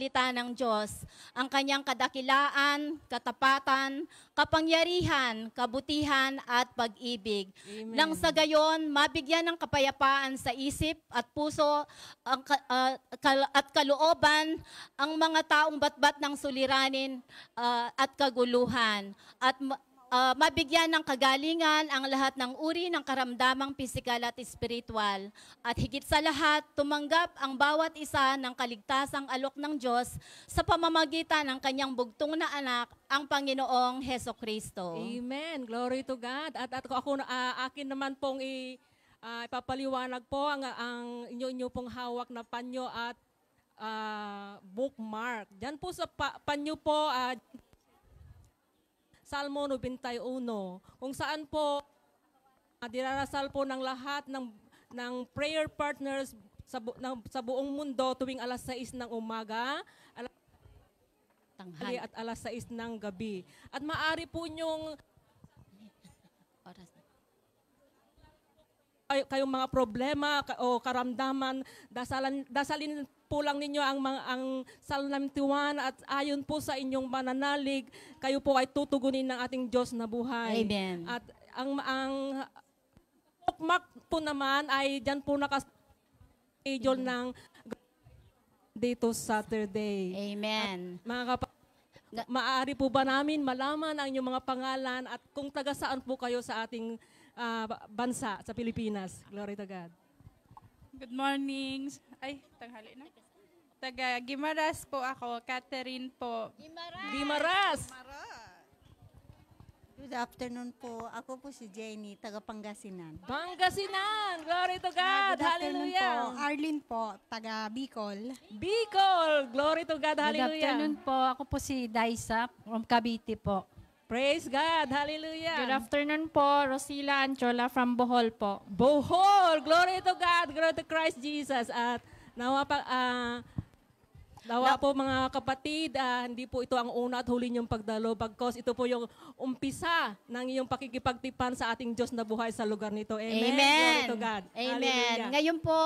salita ng Diyos, ang kanyang kadakilaan, katapatan, kapangyarihan, kabutihan at pag-ibig. Amen. Nang sa gayon, mabigyan ng kapayapaan sa isip at puso at kalooban ang mga taong batbat ng suliranin at kaguluhan at mabigyan ng kagalingan ang lahat ng uri ng karamdamang pisikal at espiritual. At higit sa lahat, tumanggap ang bawat isa ng kaligtasang alok ng Diyos sa pamamagitan ng kanyang bugtong na anak, ang Panginoong Heso Kristo. Amen. Glory to God. At akin naman pong ipapaliwanag po ang inyo pong hawak na panyo at bookmark. Diyan po sa panyo po, Salmo 91, kung saan po dinarasal po ng lahat ng prayer partners sa buong mundo tuwing alas 6 ng umaga, tanghali at alas 6 ng gabi. At maaari po nyong kayong mga problema o karamdaman, dasalin po lang ninyo ang Psalm 91 at ayon po sa inyong mananalig, kayo po ay tutugunin ng ating Diyos na buhay. Amen. At ang bookmark po naman ay dyan po naka-schedule ng dito Saturday. Amen. At mga maaari po ba namin malaman ang inyong mga pangalan at kung taga saan po kayo sa ating bansa, sa Pilipinas? Glory to God. Good morning. Ay, tanghali na. Taga Guimaras po ako. Catherine po. Guimaras. Good afternoon po. Ako po si Jenny, taga Pangasinan. Pangasinan. Glory to God. Good afternoon Hallelujah. po. Arlene po, taga Bicol. Bicol. Glory to God. Good Hallelujah. afternoon po. Ako po si Daisa from Cavite po. Praise God. Hallelujah. Good afternoon po, Rosila Anchola from Bohol po. Bohol. Glory to God. Glory to Christ Jesus. At nawa po mga kapatid, hindi po ito ang una at huli niyong pagdalo, bagkos ito po yung umpisa ng iyong pakikipagtipan sa ating Diyos na buhay sa lugar nito. Amen. Amen. Glory to God. Amen. Hallelujah. Ngayon po,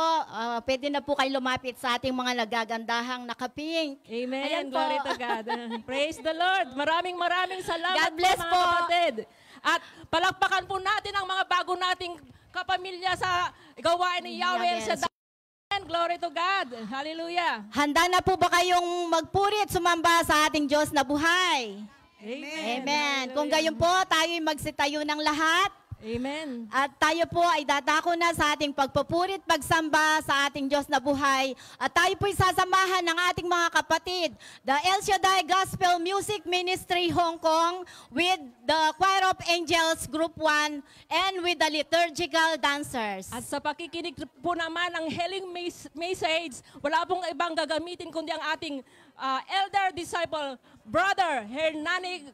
pwede na po kayo lumapit sa ating mga nagagandahang nakapink. Amen. Ayan po. Glory to God. Praise the Lord. Maraming salamat God bless po, mga po. kapatid. At palakpakan po natin ang mga bago nating kapamilya sa gawain ni Yahweh Yes. sa Glory to God. Hallelujah. Handa na po ba kayong magpurit, sumamba sa ating Diyos na buhay? Amen. Amen. Kung gayon po, tayo'y magsitayo ng lahat. Amen. At tayo po ay dadako na sa ating pagpupurit, pagsamba sa ating Diyos na buhay. At tayo po'y sasamahan ng ating mga kapatid, the El Shaddai Gospel Music Ministry Hong Kong with the Choir of Angels Group 1 and with the liturgical dancers. At sa pakikinig po naman ng healing message, wala pong ibang gagamitin kundi ang ating elder disciple, Brother Hernani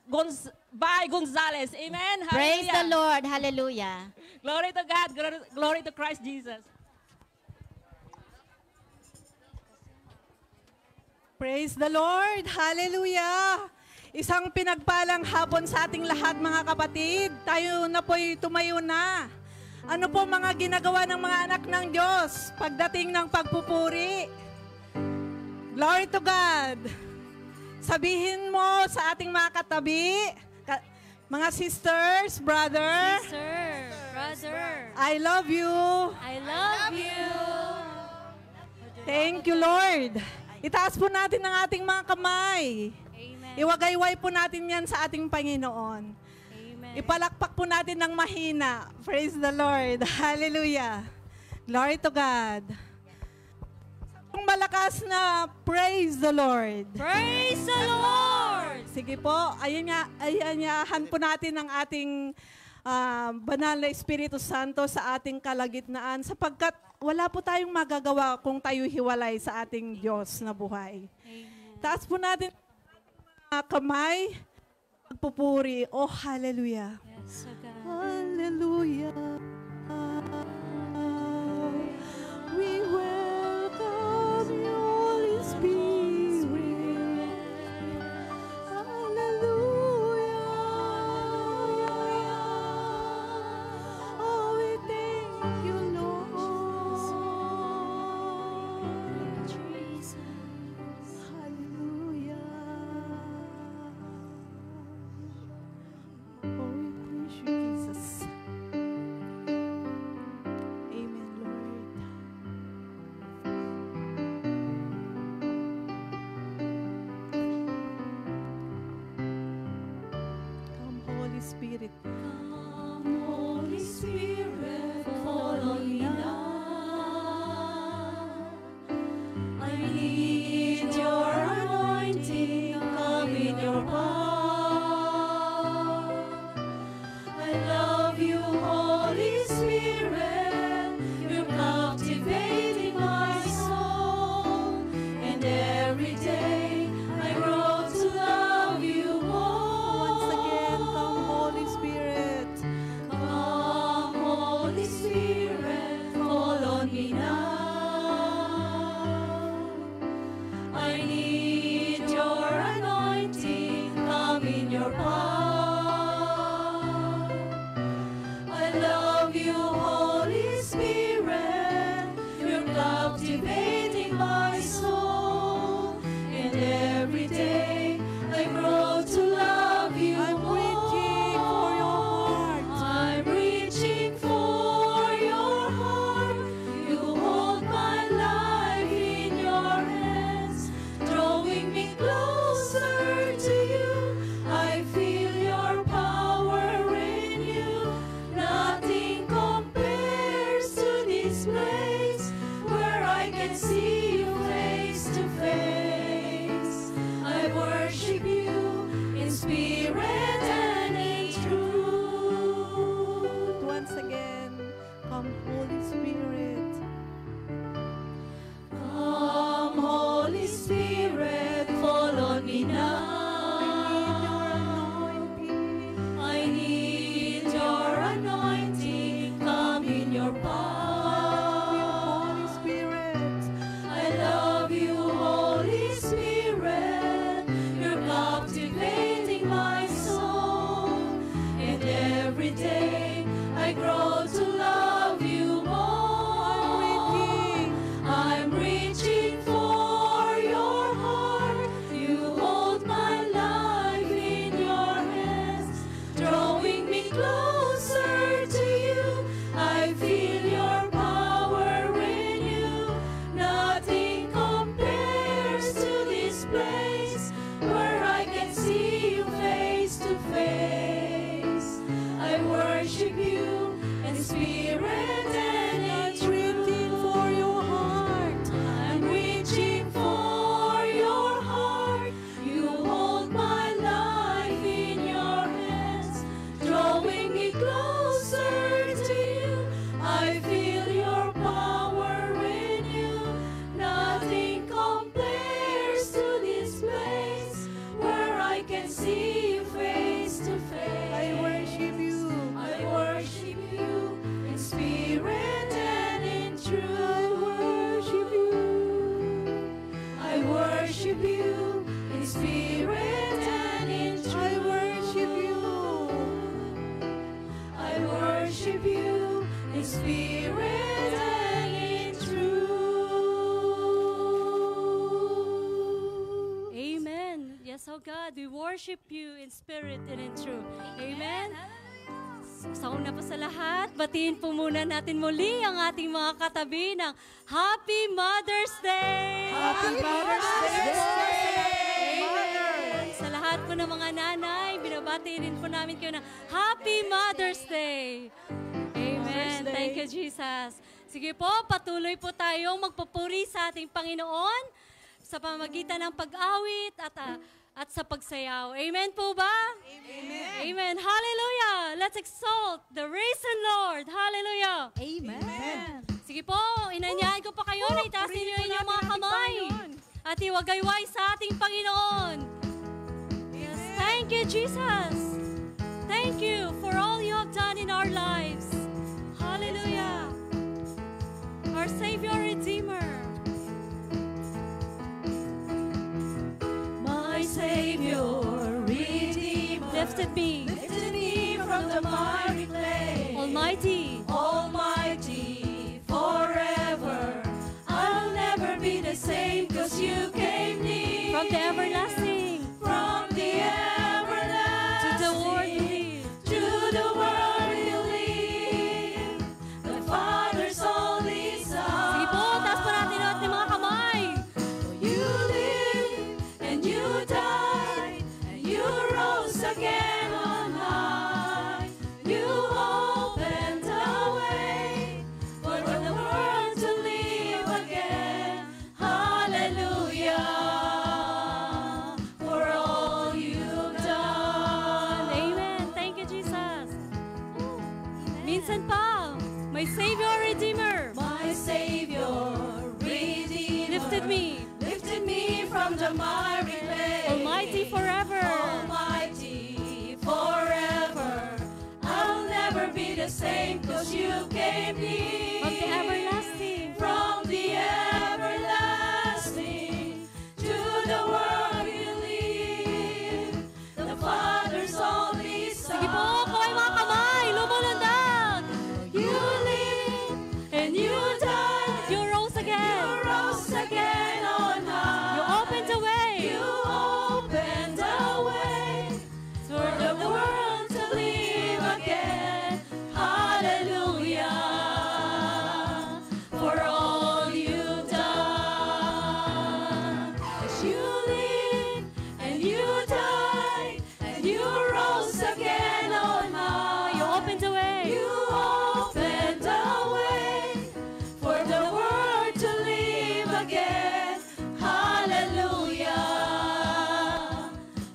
Gonzales. Amen. Praise Hallelujah. the Lord. Hallelujah. Glory to God. Glory to Christ Jesus. Praise the Lord. Hallelujah. Isang pinagpalang hapon sa ating lahat, mga kapatid. Tayo na po'y tumayo na. Ano po mga ginagawa ng mga anak ng Diyos pagdating ng pagpupuri? Glory to God. Sabihin mo sa ating mga katabi, mga sisters, brother, I love you. I love you. Thank you, Lord. Itaas po natin ang ating mga kamay. Amen. Iwagayway po natin yan sa ating Panginoon. Amen. Ipalakpak po natin ng mahina. Praise the Lord. Hallelujah. Glory to God. Ang malakas na praise the Lord. Praise the Lord. Sige po, ayanyahan po natin ang ating banal na Espiritu Santo sa ating kalagitnaan sapagkat wala po tayong magagawa kung tayo hiwalay sa ating Diyos na buhay. Amen. Taas po natin ang kamay, pagpupuri. Oh, hallelujah. Yes, O God. Hallelujah. We welcome you, Holy Spirit. Hallelujah. Oh, we thank you, Lord. Jesus. Hallelujah. Holy Spirit. Come, Holy Spirit, fall on me now. I need your anointing, come in your power. I love you, Holy Spirit, you're captivating my soul. And every day I grow to love you more. Once again, come Holy Spirit. Come, Holy Spirit, fall on me now. I need your anointing, come in your power. I love you, Holy Spirit, you're captivating my soul. And every day I grow to love you I'm reaching for your heart. I'm reaching for your heart. You hold my life in your hands, drawing me closer to you. I feel your power in you. Nothing compares to this place where I can see you face to face. I worship you in spirit and in truth. Once again, come Holy Spirit. Come, Holy Spirit, fall on me now. I need your anointing, come in your power. Holy Spirit. I love you, Holy Spirit, you're captivating my soul. And every day I grow to love you more. I'm reaching for your heart. You hold my life in your hands, drawing me closer to you. I feel your power in you. Nothing compares to this place where I can see you face to face. I worship you in spirit and in truth. For your heart. I'm reaching for your heart. You hold my life in your hands, drawing me closer to you. I feel your power in you. Nothing compares to this place where I can see you face to face. I worship you. I worship you in spirit and in truth. I worship you in spirit and in truth. I worship you. I worship you in spirit and in truth. Amen. Yes, oh God, we worship you in spirit and in truth. Amen. Sa una po sa lahat, batiin po muna natin muli ang ating mga katabi ng Happy Mother's Day! Happy Mother's Day! Amen. Sa lahat po ng mga nanay, binabati rin po namin kayo ng Happy Mother's Day! Amen. Thank you, Jesus. Sige po, patuloy po tayong magpupuri sa ating Panginoon sa pamamagitan ng pag-awit at sa pagsayaw. Amen po ba? Amen. Amen. Hallelujah. Let's exalt the risen Lord. Hallelujah. Amen. Sige po, inanyahan ko pa kayo na itaas ninyo inyong mga kamay at iwagayway sa ating Panginoon. Yes, thank you, Jesus. Thank you for all you have done in our lives. Hallelujah. Our Savior, Redeemer. My Savior, Redeemer, Lifted me, from the miry clay. Almighty, Almighty, forever. I'll never be the same, 'cause you came near. from the everlasting From the everlasting to the world you lead. to the world you lead. The Father's only Son. Sige po, taas po natin ang ating mga kamay. For you lived and you died and you rose again on high. Minsan pa, my Savior, Redeemer, My Savior, Redeemer, lifted me, from the miry clay. Almighty forever. Almighty forever. I'll never be the same, 'cause you came near. From the everlasting, From the everlasting to the world you live. The Father's only Son. sige po, kaway mga kamay, lumulundag. You live and you died. You rose again. You rose again on high. You opened the way. You opened the way for the world to live again. Hallelujah. For all you've done. As you live and you died and you rose again on high. You opened the way. You opened the way for the world to live again. Hallelujah.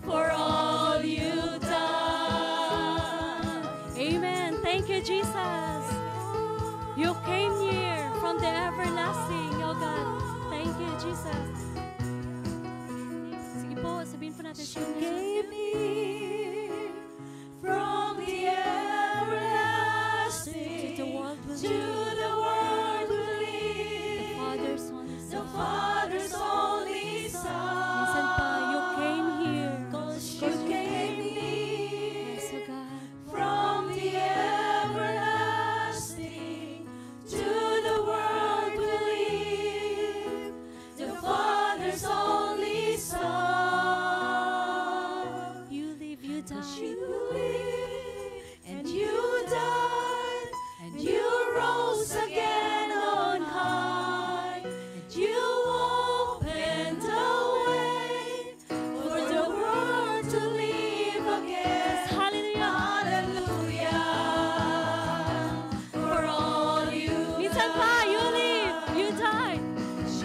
For all you've done. Amen. Thank you, Jesus. You came here from the everlasting, oh God. Thank you, Jesus. Sige po, sabihin po natin siya. Came near from the everlasting To the world will to the world will the live. Father's Son. The Father's only Minsan pa, you Son. came here. 'Cause you came near. Yes, oh God. From the everlasting to the world we live, the Father's only Son. You live, you die. You live and you died and you rose again on high. And you opened the way for the world to live again. Hallelujah. Hallelujah. For all you Minsan pa, you live, you die.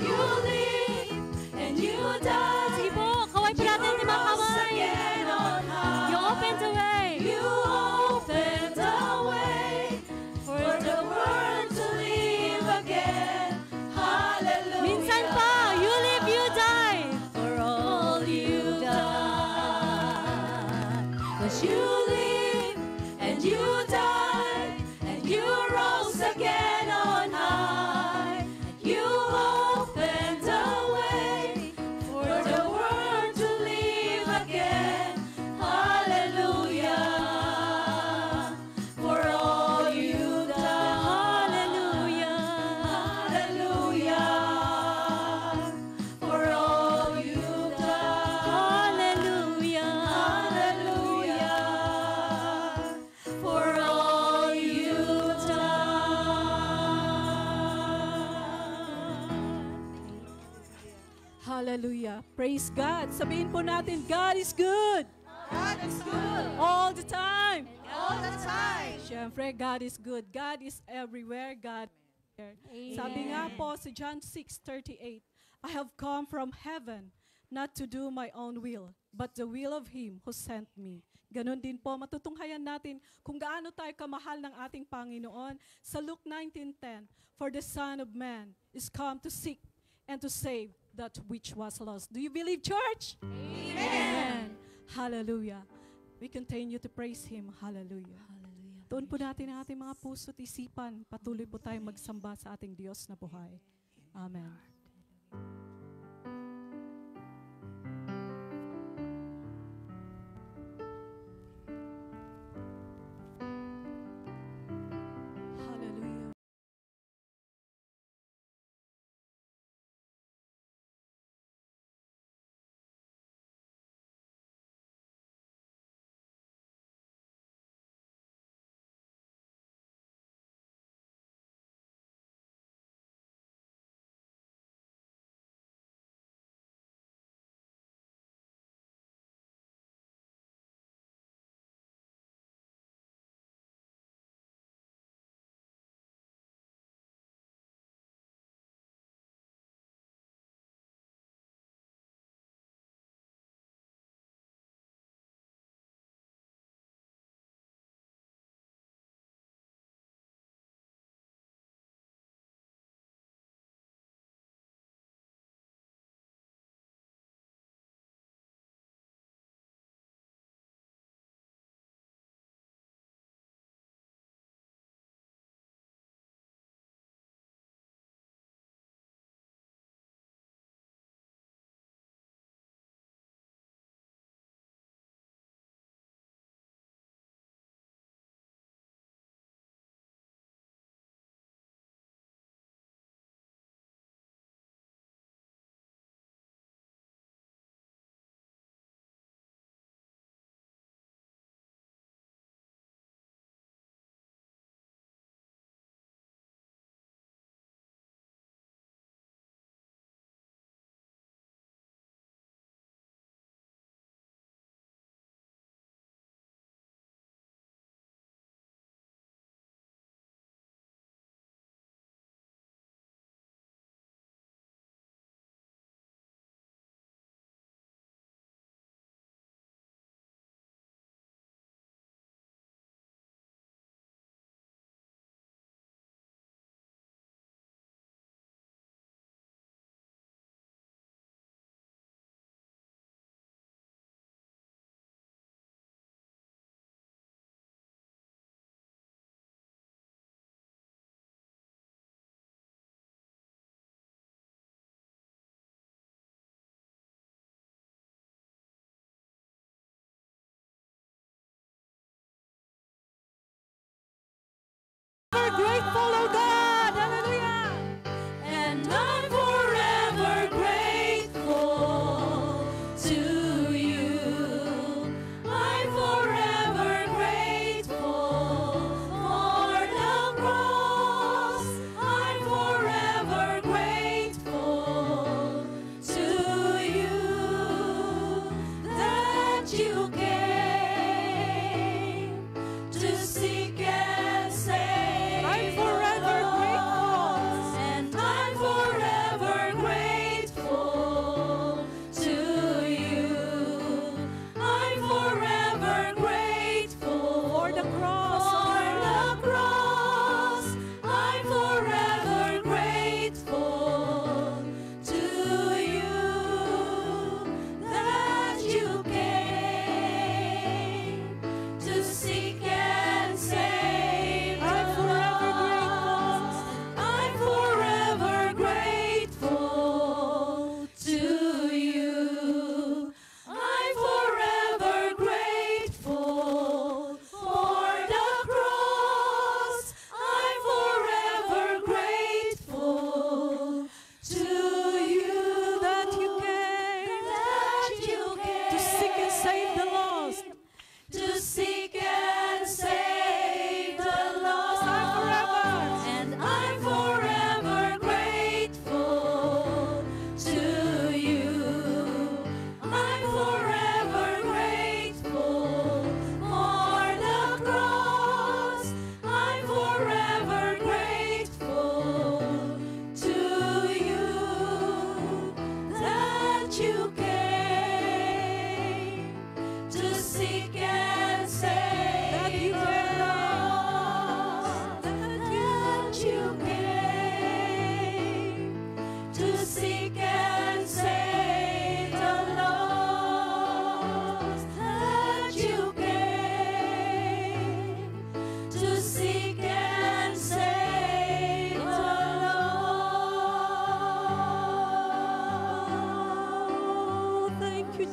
you live and you died. Sige po, kaway po natin yung mga Rose kamay. again on high. You opened the way. You opened the way for the world to live again. Hallelujah. Minsan pa, you live, you die. For all you've done. 'Cause you live and you died and you rose again on high. You opened the way for the world to live again. Hallelujah. For all you've done. Hallelujah. Hallelujah. For all you've done. Hallelujah. Hallelujah. For all you've done. Hallelujah. Praise God. Sabihin po natin, God is good. God is good. All the time. All the time. Siyempre, God is good. God is everywhere. God is here. Sabi nga po sa John 6:38, I have come from heaven not to do my own will, but the will of Him who sent me. Ganon din po, matutunghayan natin kung gaano tayo kamahal ng ating Panginoon. Sa Luke 19:10, for the Son of Man is come to seek and to save that which was lost. Do you believe, church? Amen. Hallelujah. We continue to praise Him. Hallelujah. Tuon po natin ang ating mga puso't isipan. Patuloy po tayong magsamba sa ating Diyos na buhay. Amen.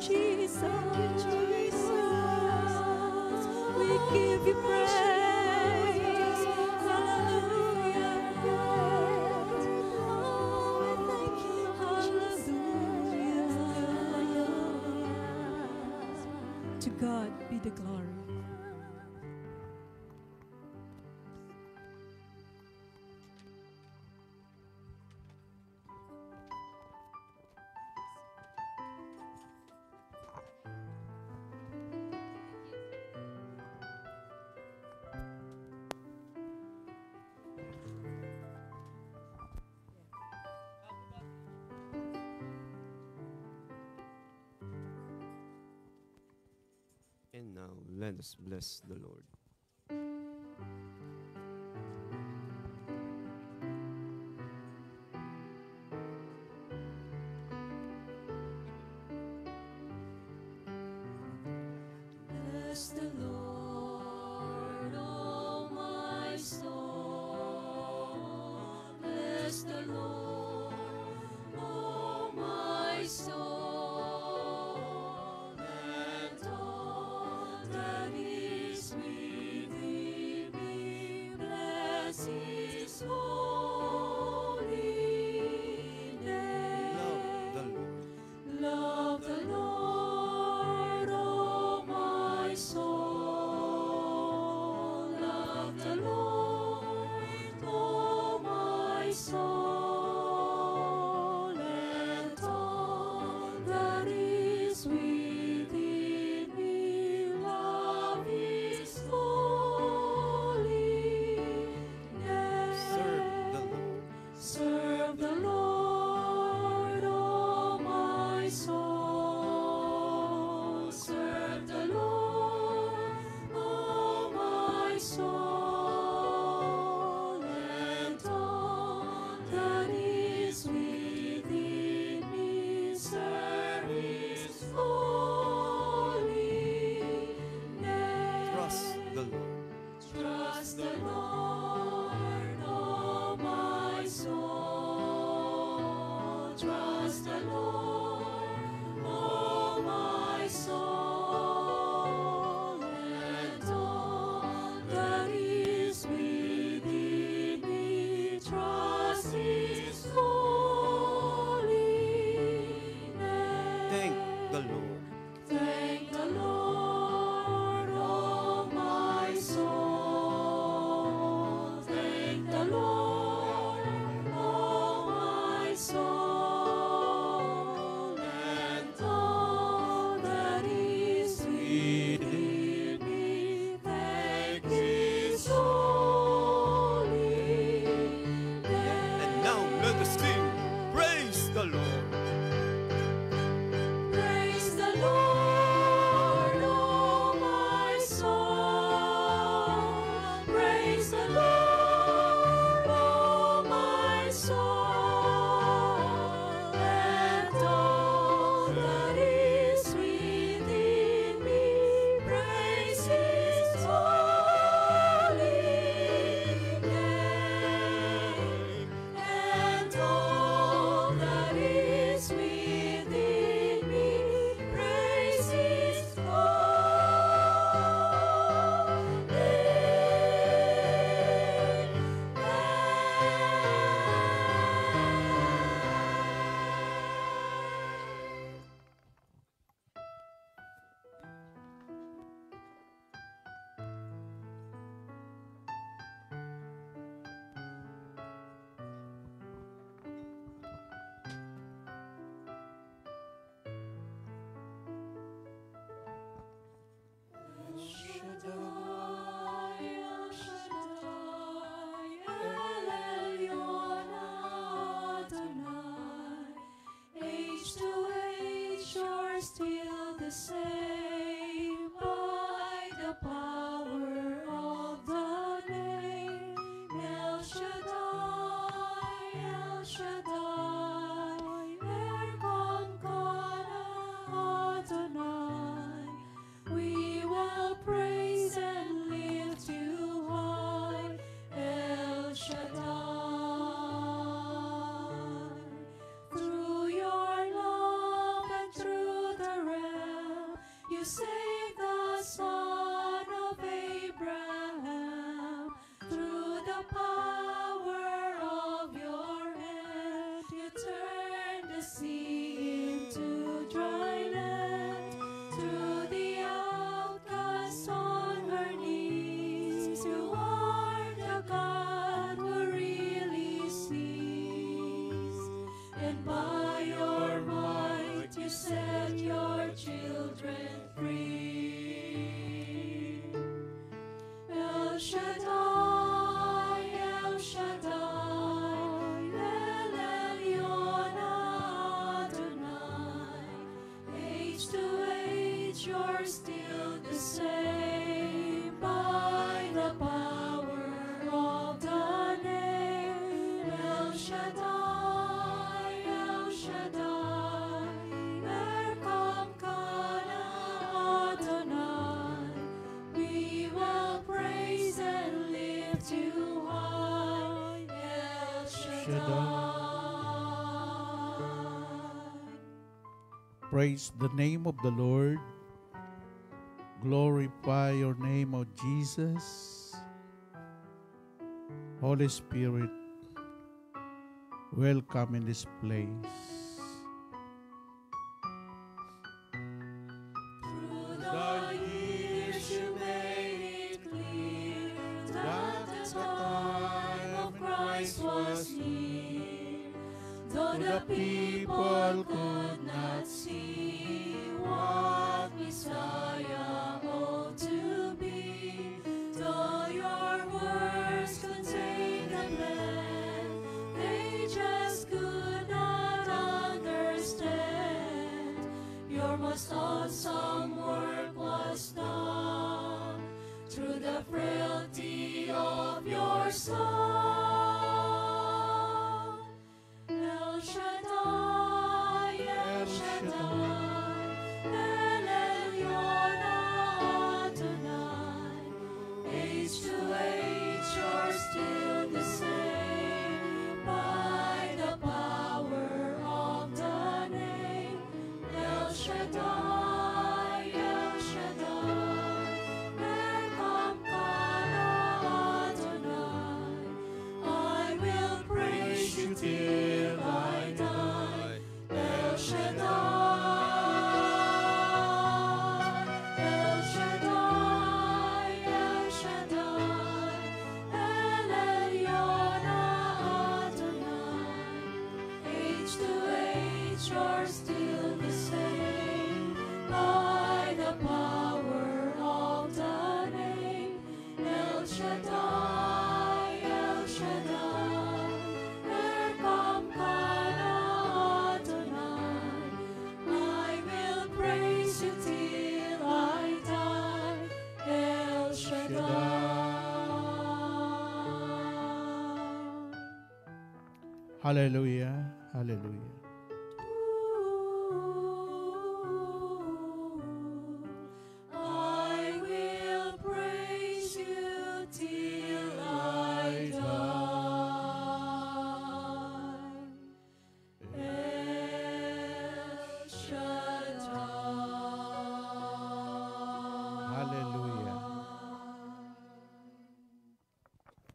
Jesus. We give you praise. Hallelujah. Oh, we thank you, Hallelujah. To God be the glory. And now, let us bless the Lord. Bless the Lord, oh my soul. Bless the Lord, oh my soul. And all that is within me, bless His holy name. Love the Lord, oh my soul. Love the Lord, oh my soul. And all that is within me, love His holy name. Serve the Lord, oh my soul. Serve the Lord, oh my soul. And all that is within me, serve His holy name. Trust the Lord. Trust the Lord, oh my soul. Trust the Lord, oh my soul. And all that is within me, trust His holy name. Thank the Lord. Thank the Lord, oh my soul. Thank the Lord, oh my soul. And all that is within me, thank His holy name. And now, let us sing. Praise the Lord. Praise the Lord, oh my soul. Praise the Lord, oh my soul. And all that is within me, praise His holy name. And all that is within me, praise His El Shaddai, El Elyon Adonai. Age to age, you're still the same by the power of the name. El Shaddai, El Shaddai, Erkamkana Adonai. We will praise and lift you high, El Shaddai. Through your love and through the You saved the son of Abraham. Through the power of your hand, you turned the sea into dry land. Through the outcast on her knees, you are the God who really sees. And by your might, you set your children free. El Shaddai, El Shaddai, El Elyon Adonai. Age to age, you're still the same. By the power of the name El Shaddai, El Shaddai, Erkam Kana Adonai. We will praise and lift you high, El Shaddai. Praise the name of the Lord. Glorify your name, O Jesus. Holy Spirit, welcome in this place. Through the years you made it clear that the time of Christ was near. Though the people could not see what Messiah ought to be, though your words contain the plan, they just could not understand. Your most awesome work was done through the frailty of your Son. El Shaddai, El Shaddai, El Elyon Adonai. Age to age, you're still the same. By the power of the name El Shaddai, El Shaddai, Erkam Kana Adonai. I will praise you till I die. El Shaddai, El Shaddai, El Shaddai, El Elyon Adonai. Age to age, you're still the same. By the power of the name El Shaddai, El Shaddai, Erkam Kana Adonai. I will praise you till I die. El Shaddai. Hallelujah, hallelujah. I will praise you till I die. El Shaddai. Hallelujah.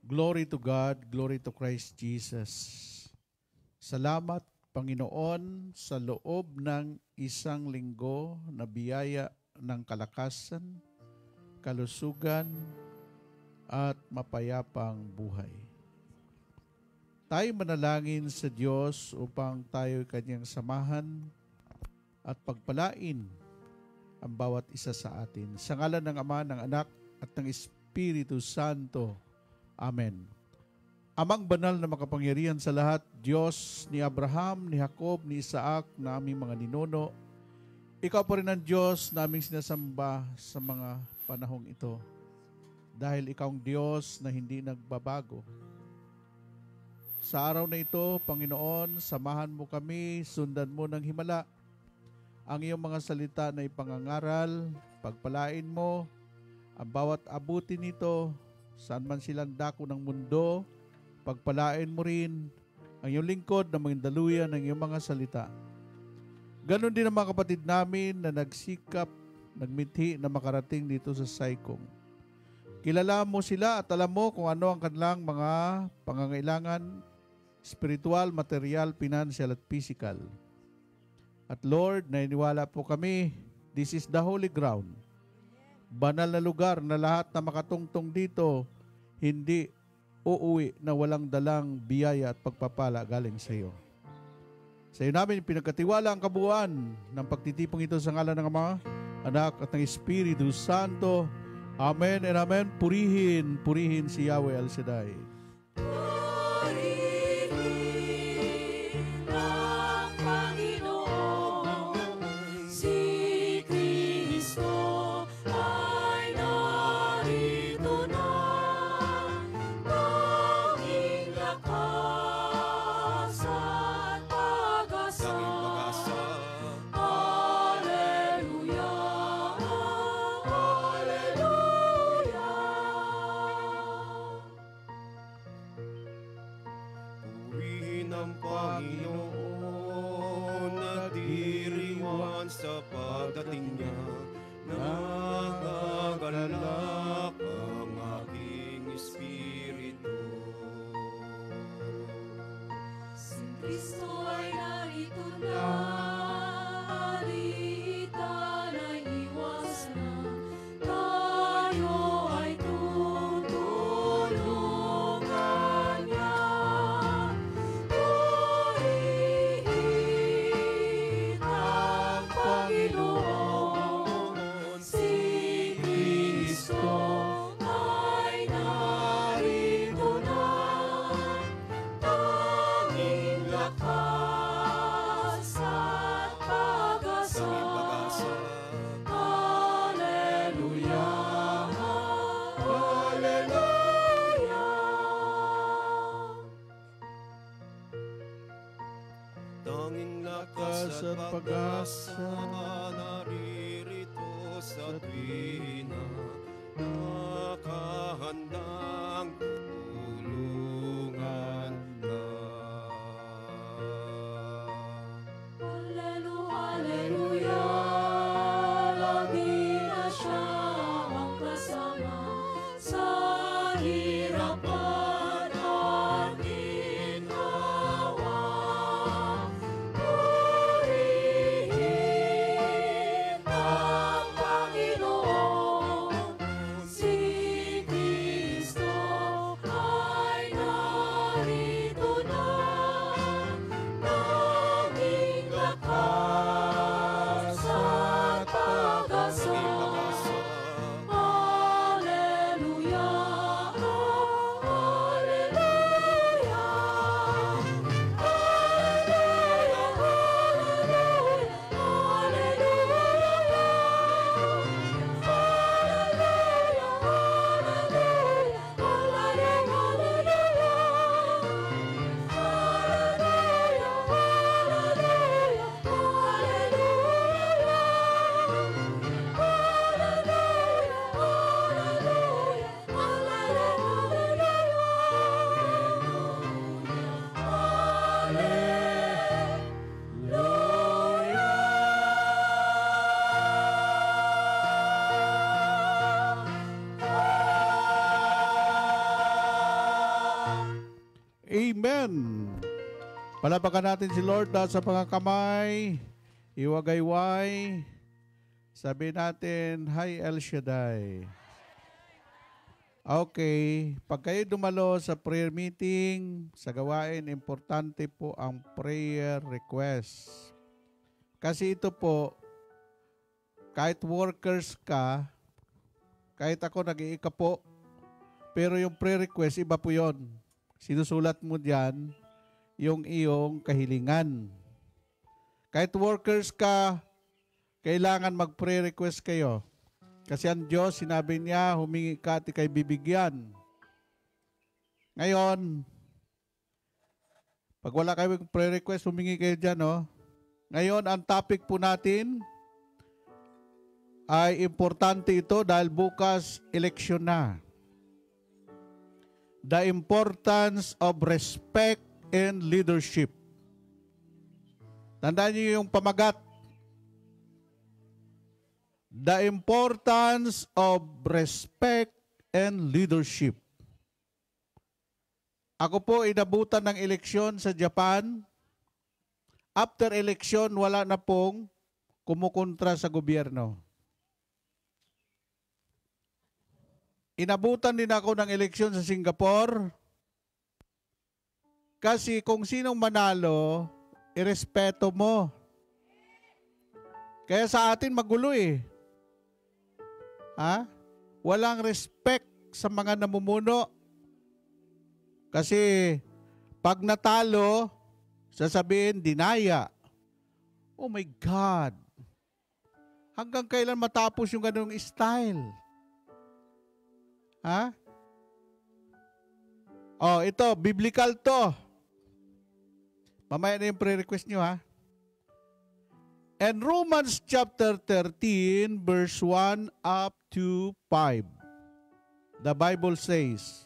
Glory to God, glory to Christ Jesus. Salamat, Panginoon, sa loob ng isang linggo na biyaya ng kalakasan, kalusugan, at mapayapang buhay. Tayo manalangin sa Diyos upang tayo kanyang samahan at pagpalain ang bawat isa sa atin. Sa ngalan ng Ama, ng Anak, at ng Espiritu Santo. Amen. Amang banal na makapangyarihan sa lahat, Diyos ni Abraham, ni Jacob, ni Isaac, na aming mga ninuno, ikaw pa rin ang Diyos na aming sinasamba sa mga panahong ito. Dahil ikaw ang Diyos na hindi nagbabago. Sa araw na ito, Panginoon, samahan mo kami, sundan mo ng himala ang iyong mga salita na ipangangaral, pagpalain mo ang bawat abutin nito, saan man silang dako ng mundo, pagpalain mo rin ang iyong lingkod na maging daluyan ng iyong mga salita. Ganon din ang mga kapatid namin na nagsikap nagmithi na makarating dito sa Saikong. Kilala mo sila at alam mo kung ano ang kanilang mga pangangailangan, spiritual, material, financial at physical. At Lord, naniniwala po kami, this is the holy ground. Banal na lugar na lahat na makatungtong dito, hindi uuwi na walang dalang biyaya at pagpapala galing sa iyo. Sa iyo namin pinagkatiwala ang kabuuan ng pagtitipong ito sa ngalan ng Ama, Anak at ng Espiritu Santo. Amen and amen. Purihin, purihin si Yahweh El Shaddai. Pag-asa naririto sa tuwina, nakahandang tulungan na. Hallelujah, lagi na siya ang kasama sa hirapan at ginawa. Amen. Palapakan natin si Lord dahil sa pangakamay, iwagayway. Sabi natin, Hi El Shaddai. Okay, pag kayo dumalo sa prayer meeting, sa gawain, importante po ang prayer request. Kasi ito po, kahit workers ka, kahit ako nag-iika po, pero yung prayer request, iba po yon. Sinusulat mo diyan yung iyong kahilingan. Kahit workers ka, kailangan mag-prayer request kayo. Kasi ang Diyos, sinabi niya, humingi ka at ikay bibigyan. Ngayon, pag wala kayong prayer request, humingi kayo dyan, no? Ngayon, ang topic po natin ay importante ito dahil bukas eleksyon na. The importance of respect and leadership. Tandaan niyo yung pamagat. the importance of respect and leadership. Ako po inabutan ng eleksyon sa Japan. After eleksyon, wala na pong kumukontra sa gobyerno. Inabutan din ako ng eleksyon sa Singapore. Kasi kung sinong manalo, irespeto mo. Kaya sa atin magulo eh. Ha? Walang respect sa mga namumuno. Kasi pag natalo, sasabihin, dinaya. Oh my God. Hanggang kailan matapos yung ganung style? Ha? Oh, ito, biblical to. Mamaya na yung pre-request nyo, ha? And Romans chapter 13, verse 1 up to 5. The Bible says,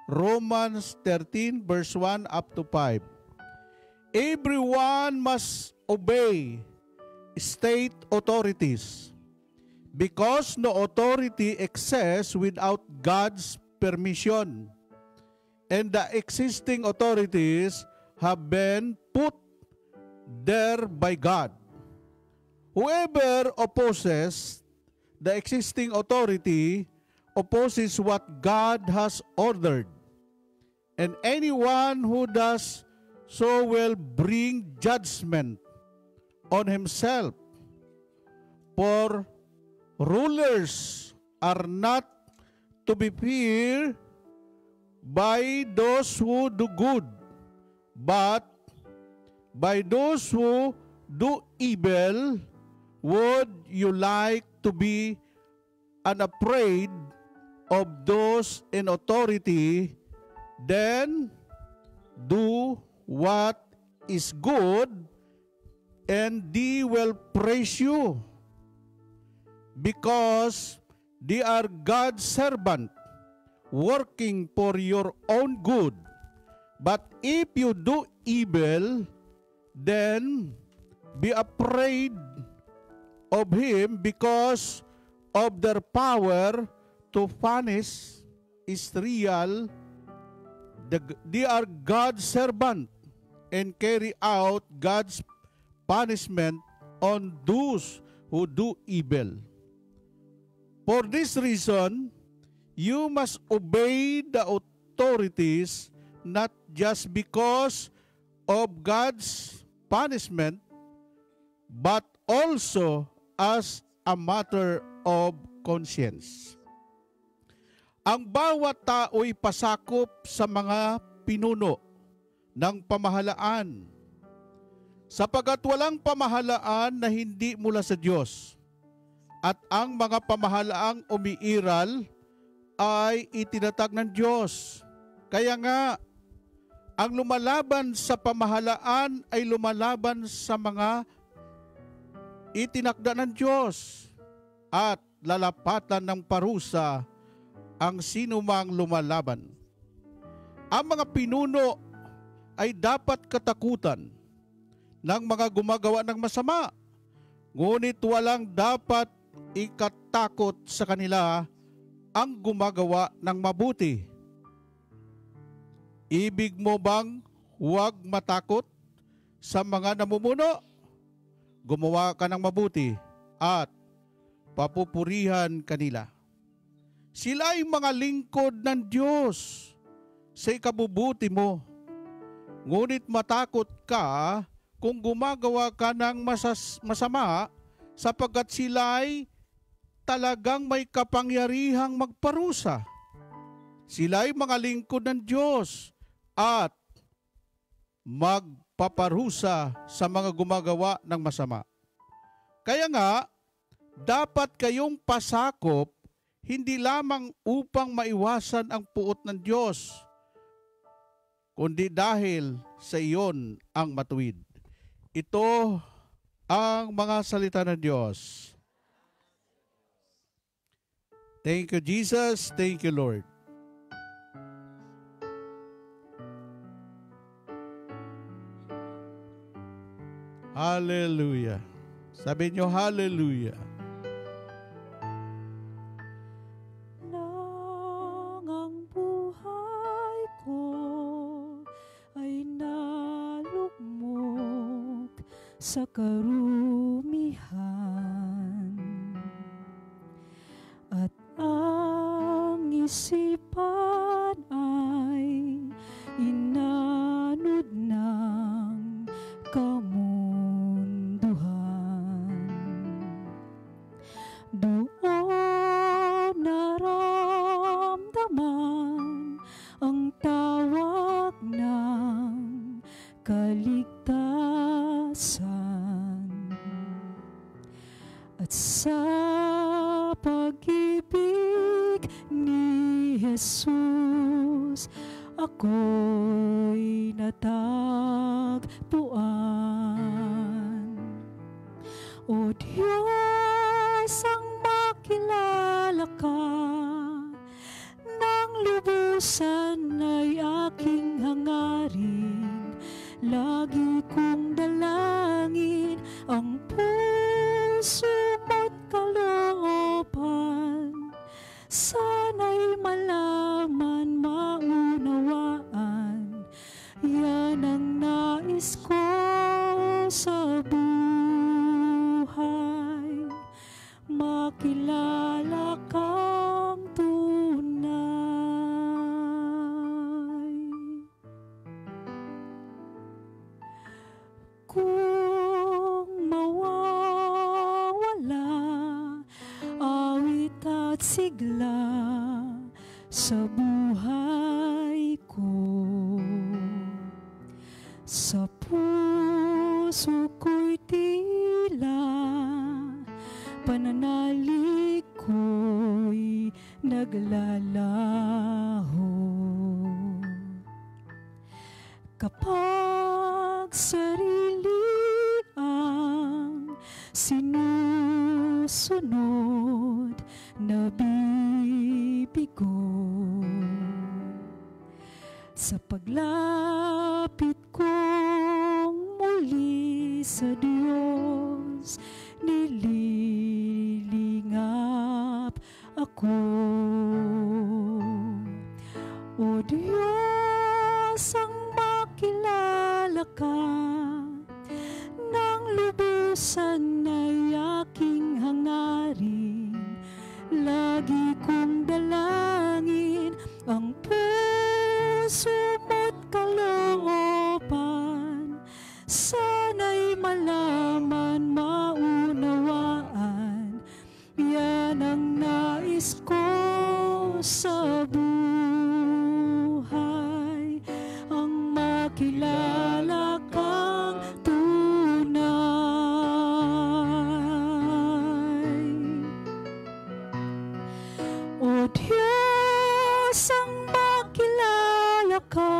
Romans 13, verse 1 up to 5. Everyone must obey state authorities, because no authority exists without God's permission, and the existing authorities have been put there by God. Whoever opposes the existing authority opposes what God has ordered, and anyone who does so will bring judgment on himself. For rulers are not to be feared by those who do good, but by those who do evil. Would you like to be unafraid of those in authority? Then do what is good, and they will praise you, because they are God's servant, working for your own good. But if you do evil, then be afraid of him, because of their power to punish is real. They are God's servant and carry out God's punishment on those who do evil. For this reason, you must obey the authorities, not just because of God's punishment, but also as a matter of conscience. Ang bawat tao'y pasakop sa mga pinuno ng pamahalaan, sapagkat walang pamahalaan na hindi mula sa Diyos, at ang mga pamahalaang umiiral ay itinatag ng Diyos. Kaya nga, ang lumalaban sa pamahalaan ay lumalaban sa mga itinakda ng Diyos, at lalapatan ng parusa ang sinumang lumalaban. Ang mga pinuno ay dapat katakutan ng mga gumagawa ng masama, ngunit walang dapat ikatakot sa kanila ang gumagawa ng mabuti. Ibig mo bang huwag matakot sa mga namumuno? Gumawa ka ng mabuti at papupurihan kanila. Sila ay mga lingkod ng Diyos sa ikabubuti mo. Ngunit matakot ka kung gumagawa ka ng masama, sapagkat sila ay talagang may kapangyarihang magparusa. Sila ay mga lingkod ng Diyos at magpaparusa sa mga gumagawa ng masama. Kaya nga, dapat kayong pasakop, hindi lamang upang maiwasan ang puot ng Diyos, kundi dahil sa iyon ang matuwid. Ito ang mga salita ng Diyos. Thank you, Jesus. Thank you, Lord. Hallelujah. Sabi nyo, hallelujah. sa karumihan, at ang isipan ay inanod ng kamunduhan. Doon naramdaman ang tawag ng kaligtasan, at sa pag-ibig ni Jesus ako'y natagpuan. O Diyos, ang makilala ka ng lubusan ay aking hangarin. Lagi kong dalangin ang puso mo't kalooban. Sana'y malaman, maunawaan, yan ang nais ko sa buhay. Makilala kang tunay. Kung mawawala awit at sigla sa buhay ko, sa puso ko'y tila pananalig ko'y naglalaho. Kapag sarili ang sinusunod, nabibigo. Sa paglapit kong muli sa Diyos, nililingap ako. O Diyos, ang makilala ka ng lubusan ay aking hangarin. Lagi kong dalangin ang puso mo't kalooban. Sana'y malaman, maunawaan, yan ang nais ko sa buhay. Ang makilala kang tunay. O Diyos, ang makilala ka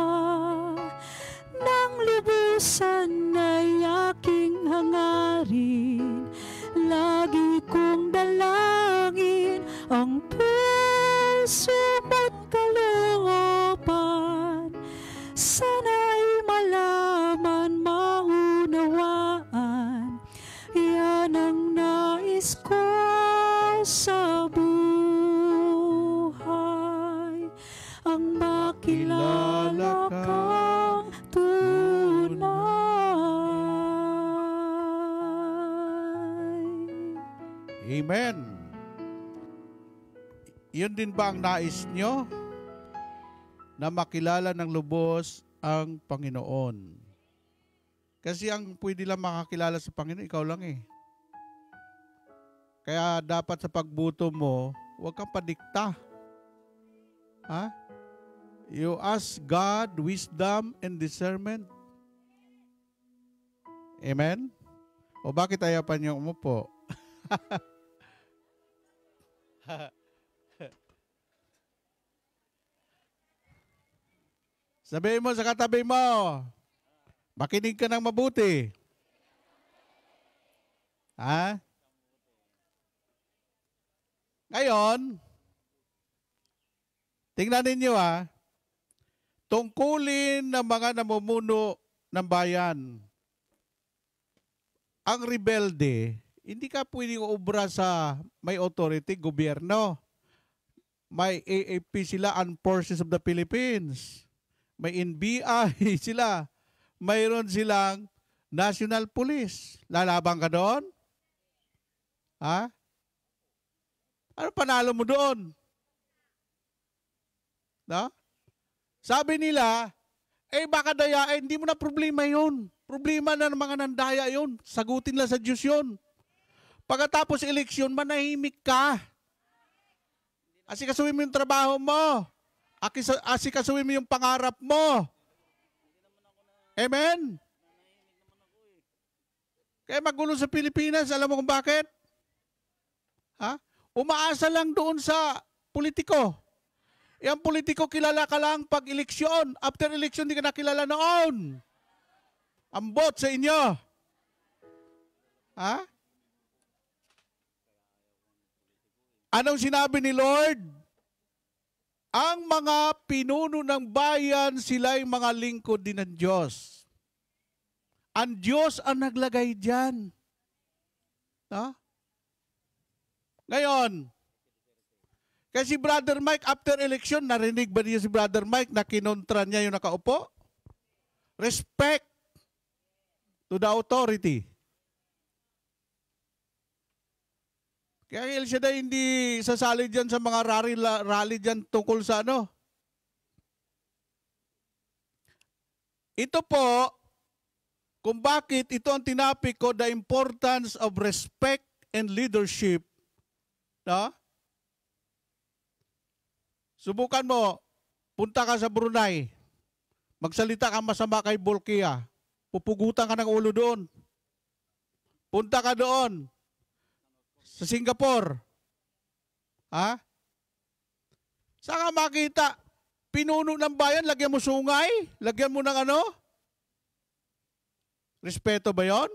ng lubusan ay aking hangarin. Lagi kong dalangin ang puso mo't kalooban. Sana'y malaman, maunawaan, yan ang nais ko sa buhay. Ang makilala kang tunay. Amen. Yun din ba ang nais nyo? Na makilala ng lubos ang Panginoon. Kasi ang pwede lang makakilala sa Panginoon, ikaw lang eh. Kaya dapat sa pagbuto mo, huwag kang padikta. Ha? You ask God wisdom and discernment. Amen? O bakit ayaw pa niyo umupo? Sabihin mo sa katabi mo, makinig ka ng mabuti. Ha? Ngayon, tingnan ninyo tungkulin ng mga namumuno ng bayan. Ang rebelde, hindi ka pwedeng ubra sa may authority, gobyerno. May AAP sila, Armed Forces of the Philippines. May NBI sila. Mayroon silang National Police. Lalaban ka doon? Ha? Ano panalo mo doon? No? Sabi nila, baka dayain, hindi mo na problema yun. Problema na ng mga nandaya yun. Sagutin lang sa Diyos yun. Pagkatapos eleksyon, manahimik ka. Asikasuhin mo yung trabaho mo. Asikasuhin mo yung pangarap mo. Amen? Kaya magulo sa Pilipinas, alam mo kung bakit? Ha? Umaasa lang doon sa politiko. Ang politiko kilala ka lang pag eleksyon. After eleksyon, di ka nakilala noon. Ang bot sa inyo. Ha? Anong sinabi ni Lord? Ang mga pinuno ng bayan, sila'y mga lingkod din ng Diyos. Ang Diyos ang naglagay dyan. Ha? Ngayon, kasi si Brother Mike, after election, narinig ba niya si Brother Mike na kinontra niya yung nakaupo? Respect to the authority. Kaya El Shaddai hindi sasali dyan sa mga rally dyan tungkol sa ano. Ito po, kung bakit ito ang tinapik ko, the importance of respect and leadership. No? Subukan mo, punta ka sa Brunei, magsalita ka masama kay Bolkiah, pupugutan ka ng ulo doon. Punta ka doon, sa Singapore. Ha? Saan ka makita? Pinuno ng bayan, lagyan mo sungay? Lagyan mo ng ano? Respeto ba yon?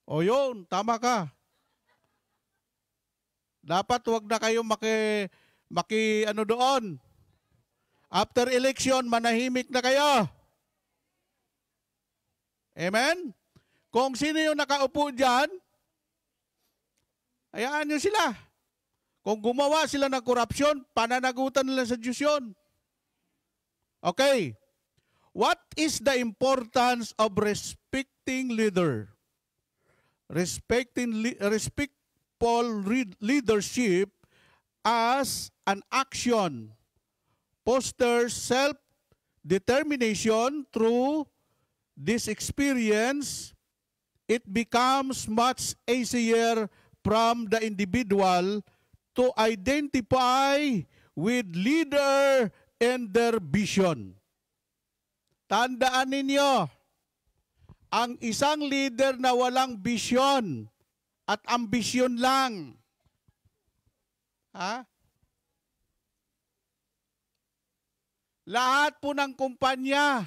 O yun, tama ka. Dapat wag na kayo ano doon. After election, manahimik na kayo. Amen? Kung sino yung nakaupo dyan, hayaan nyo sila. Kung gumawa sila ng korupsyon, pananagutan nila sa Diyos yun. Okay. What is the importance of respecting leader? Respectful leadership as an action fosters self-determination. Through this experience, it becomes much easier from the individual to identify with leader and their vision. Tandaan ninyo, ang isang leader na walang vision at ambisyon lang, ha? Lahat po ng kumpanya,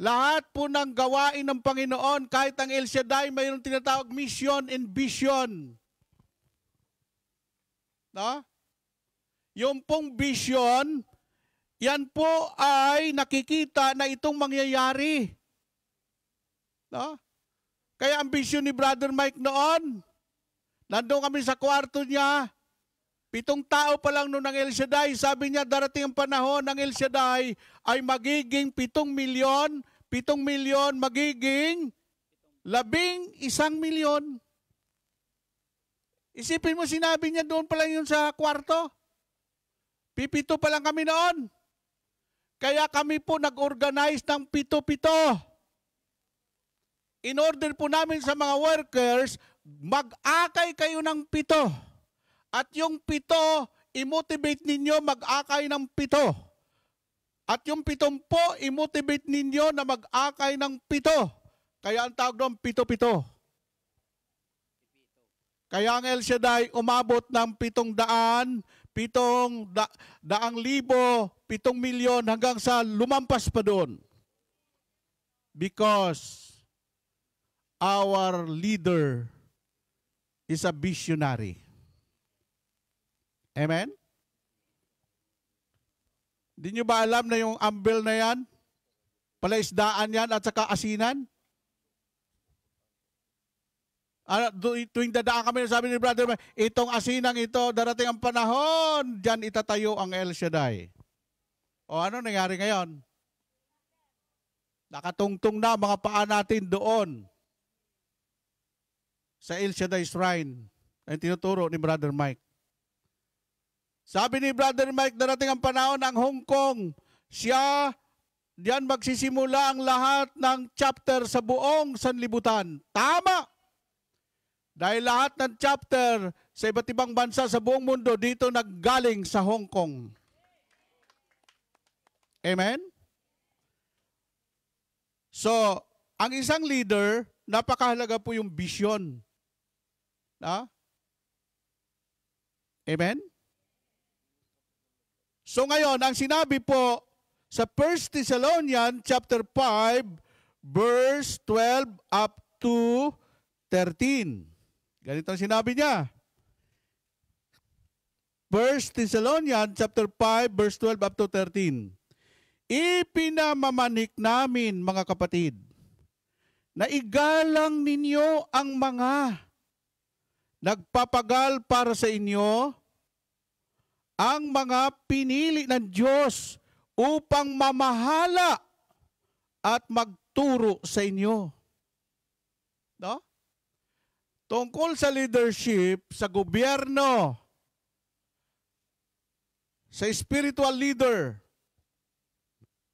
lahat po ng gawain ng Panginoon, kahit ang El Shaddai, mayroong tinatawag mission and vision. No? Yung pong vision, yan po ay nakikita na itong mangyayari. No? Kaya ang vision ni Brother Mike noon, nandun kami sa kwarto niya, 7 tao pa lang noon ng El Shaddai, sabi niya darating ang panahon ng El Shaddai ay magiging 7 milyon magiging 11 milyon. Isipin mo, sinabi niya doon pa lang yun sa kwarto. 7 pa lang kami noon. Kaya kami po nag-organize ng 7. In order po namin sa mga workers, mag-akay kayo ng 7. At yung 7, i-motivate ninyo mag-akay ng 7. At yung 7 po, i-motivate ninyo na mag-akay ng 7. Kaya ang tawag doon, 7. Kaya ang El Shaddai umabot ng 700,000, 700,000, 7 milyon hanggang sa lumampas pa doon. Because our leader is a visionary. Amen? Di nyo ba alam na yung umbel na yan? Palaisdaan yan at saka asinan? Tuwing dadaan kami, sabi ni Brother, itong asinang ito, darating ang panahon, dyan itatayo ang El Shaddai. O ano nangyari ngayon? Nakatungtong na mga paa natin doon sa El Shaddai Shrine ang tinuturo ni Brother Mike. Sabi ni Brother Mike, darating ang panahon ng Hong Kong. Diyan magsisimula ang lahat ng chapter sa buong sanlibutan. Tama! Dahil lahat ng chapter sa iba't ibang bansa sa buong mundo dito naggaling sa Hong Kong. Amen? So, ang isang leader, napakahalaga po yung vision. Amen? So ngayon, ang sinabi po sa 1 Thessalonians chapter 5, verse 12 up to 13. Ganito ang sinabi niya. 1 Thessalonians chapter 5, verse 12 up to 13. Ipinamamanik namin, mga kapatid, na igalang ninyo ang mga nagpapagal para sa inyo, ang mga pinili ng Diyos upang mamahala at magturo sa inyo. No? Tungkol sa leadership, sa gobyerno, sa spiritual leader,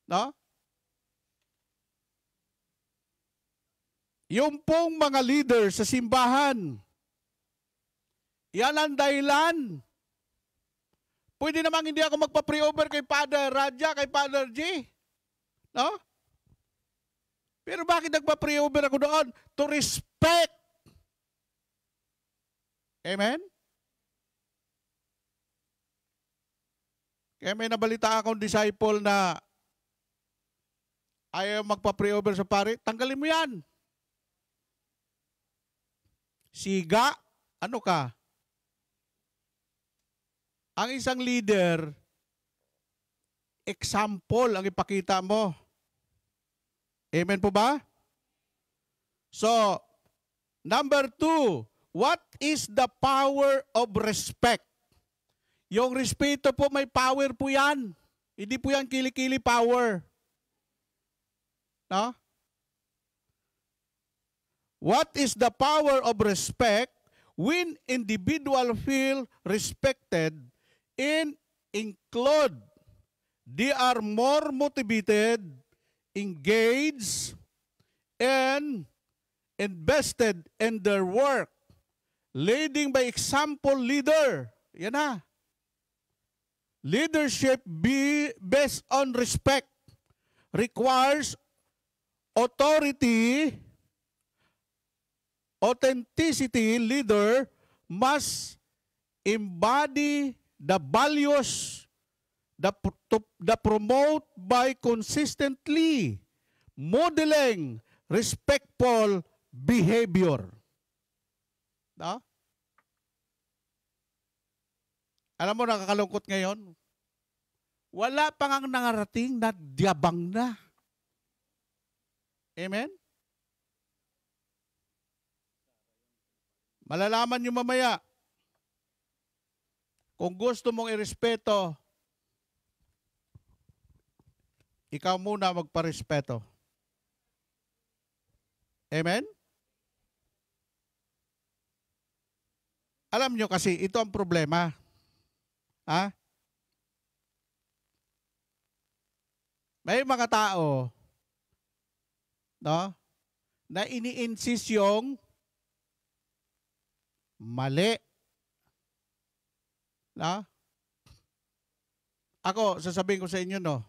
no? Yung pong mga leader sa simbahan, yan ang dahilan. Pwede namang hindi ako magpa-pre-over kay Father Raja, kay Father G. No? Pero bakit nagpa-pre-over ako doon? To respect. Amen? Kaya may nabalita akong disciple na ayaw magpa-pre-over sa pare, tanggalin mo yan. Siga, ano ka? Ang isang leader, example ang ipakita mo. Amen po ba? So, number 2, what is the power of respect? Yung respeto po, may power po yan. Hindi po yan kili-kili power. No? What is the power of respect when individual feel respected and include? They are more motivated, engaged, and invested in their work. Leading by example leader. Yan na. Leadership based on respect requires authority, authenticity. Leader must embody the values that promote by consistently modeling respectful behavior. No? Alam mo, nakakalungkot ngayon. Wala pang ang nangarating na diabang na. Amen? Malalaman nyo mamaya, kung gusto mong irespeto, ikaw muna magparespeto. Amen? Alam nyo kasi, ito ang problema. Ha? May mga tao, no, na ini-insist yung mali. No? Ako, sasabihin ko sa inyo, no,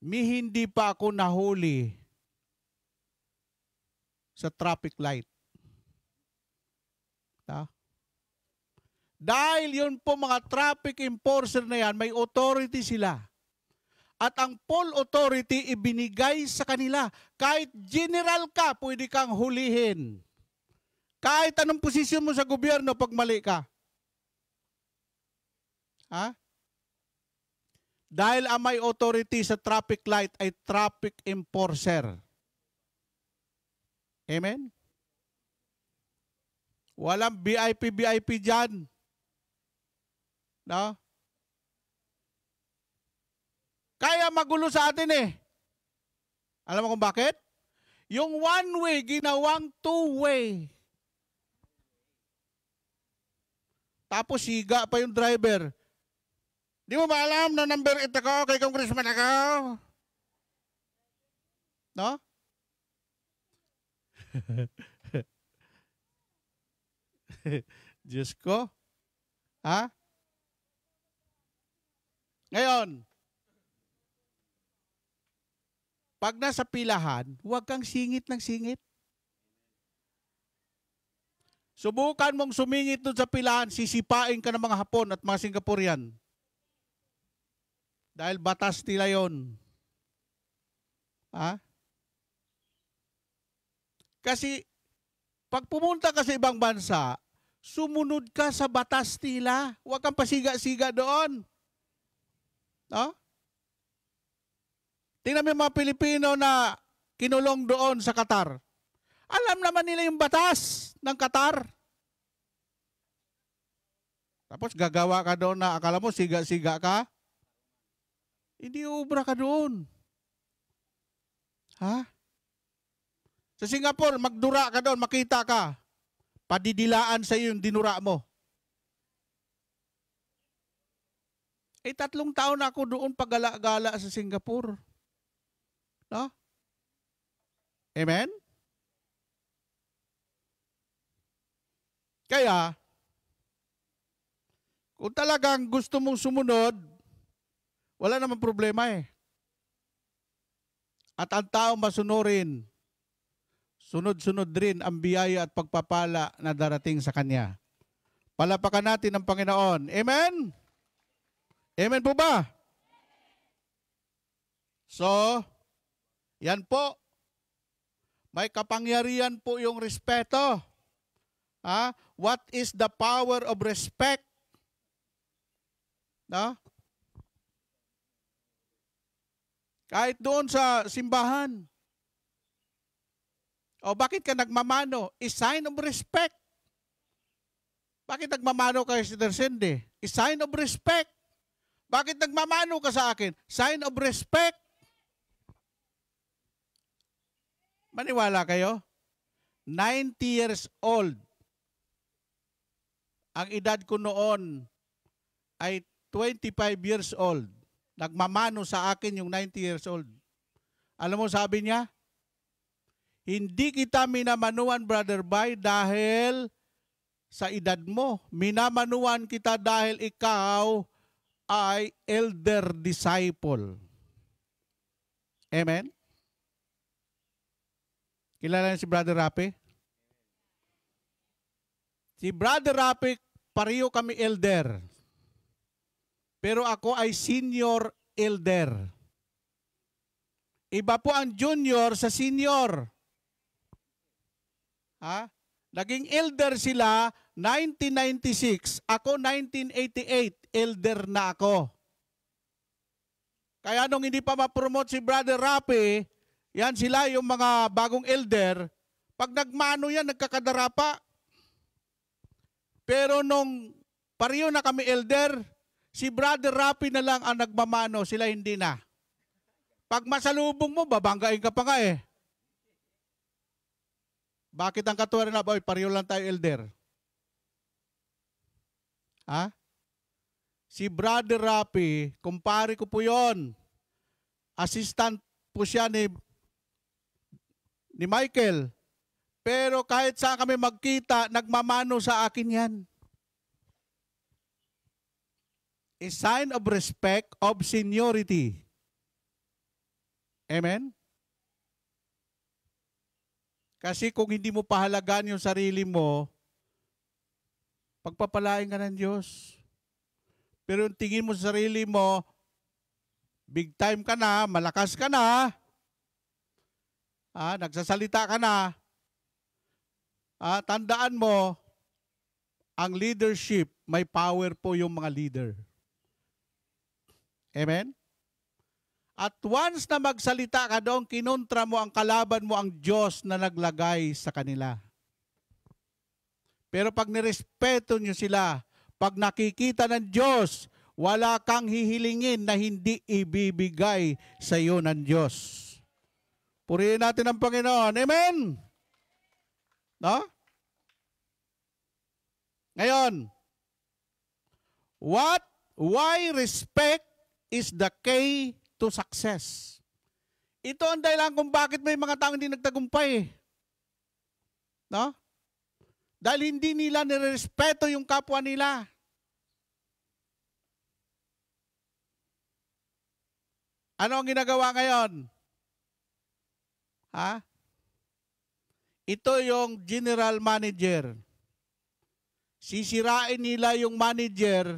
hindi pa ako nahuli sa traffic light. No? Dahil yun po mga traffic enforcer na yan, may authority sila. At ang full authority ibinigay sa kanila. Kahit general ka, pwede kang hulihin. Kahit anong posisyon mo sa gobyerno pag mali ka. Ha? Dahil ang may authority sa traffic light ay traffic enforcer. Amen? Walang VIP dyan. No? kaya magulo sa atin eh. Alam mo kung bakit? Yung one way, ginawang two way. Tapos siga pa yung driver. Di mo ba alam na number 8 ako, kay congressman ako? No? Diyos ko. Ha? Ngayon, pag nasa pilahan, huwag kang singit ng singit. Subukan mong sumingit doon sa pilahan, sisipain ka ng mga Hapon at mga Singaporean. Dahil batas nila yon. Ha? Kasi, pag pumunta ka sa ibang bansa, sumunod ka sa batas nila. Huwag kang pasiga-siga doon. No? Tingnan mo yung mga Pilipino na kinulong doon sa Qatar. Alam naman nila yung batas ng Qatar. Tapos gagawa ka doon na akala mo siga-siga ka. Hindi ubra ka doon. Ha? Sa Singapore, magdura ka doon, makita ka. Padidilaan sa iyo yung dinura mo. 3 taon na ako doon paggala-gala sa Singapore. No? Amen? Kaya, kung talagang gusto mong sumunod, wala namang problema eh. At ang tao masunurin, sunod-sunod rin ang biyaya at pagpapala na darating sa Kanya. Palapakan natin ang Panginoon. Amen? Amen po ba? So, yan po. May kapangyarihan po yung respeto. Ha? What is the power of respect? No? Kahit doon sa simbahan. O bakit ka nagmamano? A sign of respect. Bakit nagmamano kay Sister Cindy? A sign of respect. Bakit nagmamano ka sa akin? Sign of respect. Maniwala kayo? 90 years old. Ang edad ko noon ay 25 years old. Nagmamano sa akin yung 90 years old. Alam mo sabi niya? Hindi kita minamanuan, Brother Bay, dahil sa edad mo. Minamanuan kita dahil ikaw ay elder disciple. Amen? Kilala niyo si Brother Rapi? Si Brother Rapi, pareho kami elder. Pero ako ay senior elder. Iba po ang junior sa senior. Ha? Naging elder sila 1996. Ako 1988. Elder na ako. Kaya nung hindi pa ma-promote si Brother Rapi, yan sila yung mga bagong elder. Pag nagmano yan, nagkakadara pa. Pero nung pareho na kami elder, si Brother Rapi na lang ang nagmamano, sila hindi na. Pag masalubong mo, babanggain ka pa nga eh. Bakit ang katuwara na, boy, pareho lang tayo elder? Ha? Si Brother Rapi, kumpare ko po yon. Assistant po siya ni Michael. Pero kahit saan kami magkita, nagmamano sa akin yan. A sign of respect, of seniority. Amen? Kasi kung hindi mo pahalagaan yung sarili mo, pagpapalain ka ng Diyos. Pero yung tingin mo sa sarili mo, big time ka na, malakas ka na, nagsasalita ka na, tandaan mo, ang leadership, may power po yung mga leader. Amen? At once na magsalita ka doon, kinontra mo ang kalaban mo, ang Diyos na naglagay sa kanila. Pero pag nirespeto nyo sila, pag nakikita ng Diyos, Wala kang hihilingin na hindi ibibigay sa iyo ng Diyos. Purihin natin ang Panginoon. Amen? No? Ngayon, why respect is the key to success? Ito ang dahilan kung bakit may mga taong hindi nagtagumpay. No? Dahil hindi nila nirespeto yung kapwa nila. Ano ang ginagawa ngayon? Ha? Ito yung general manager. Sisirain nila yung manager.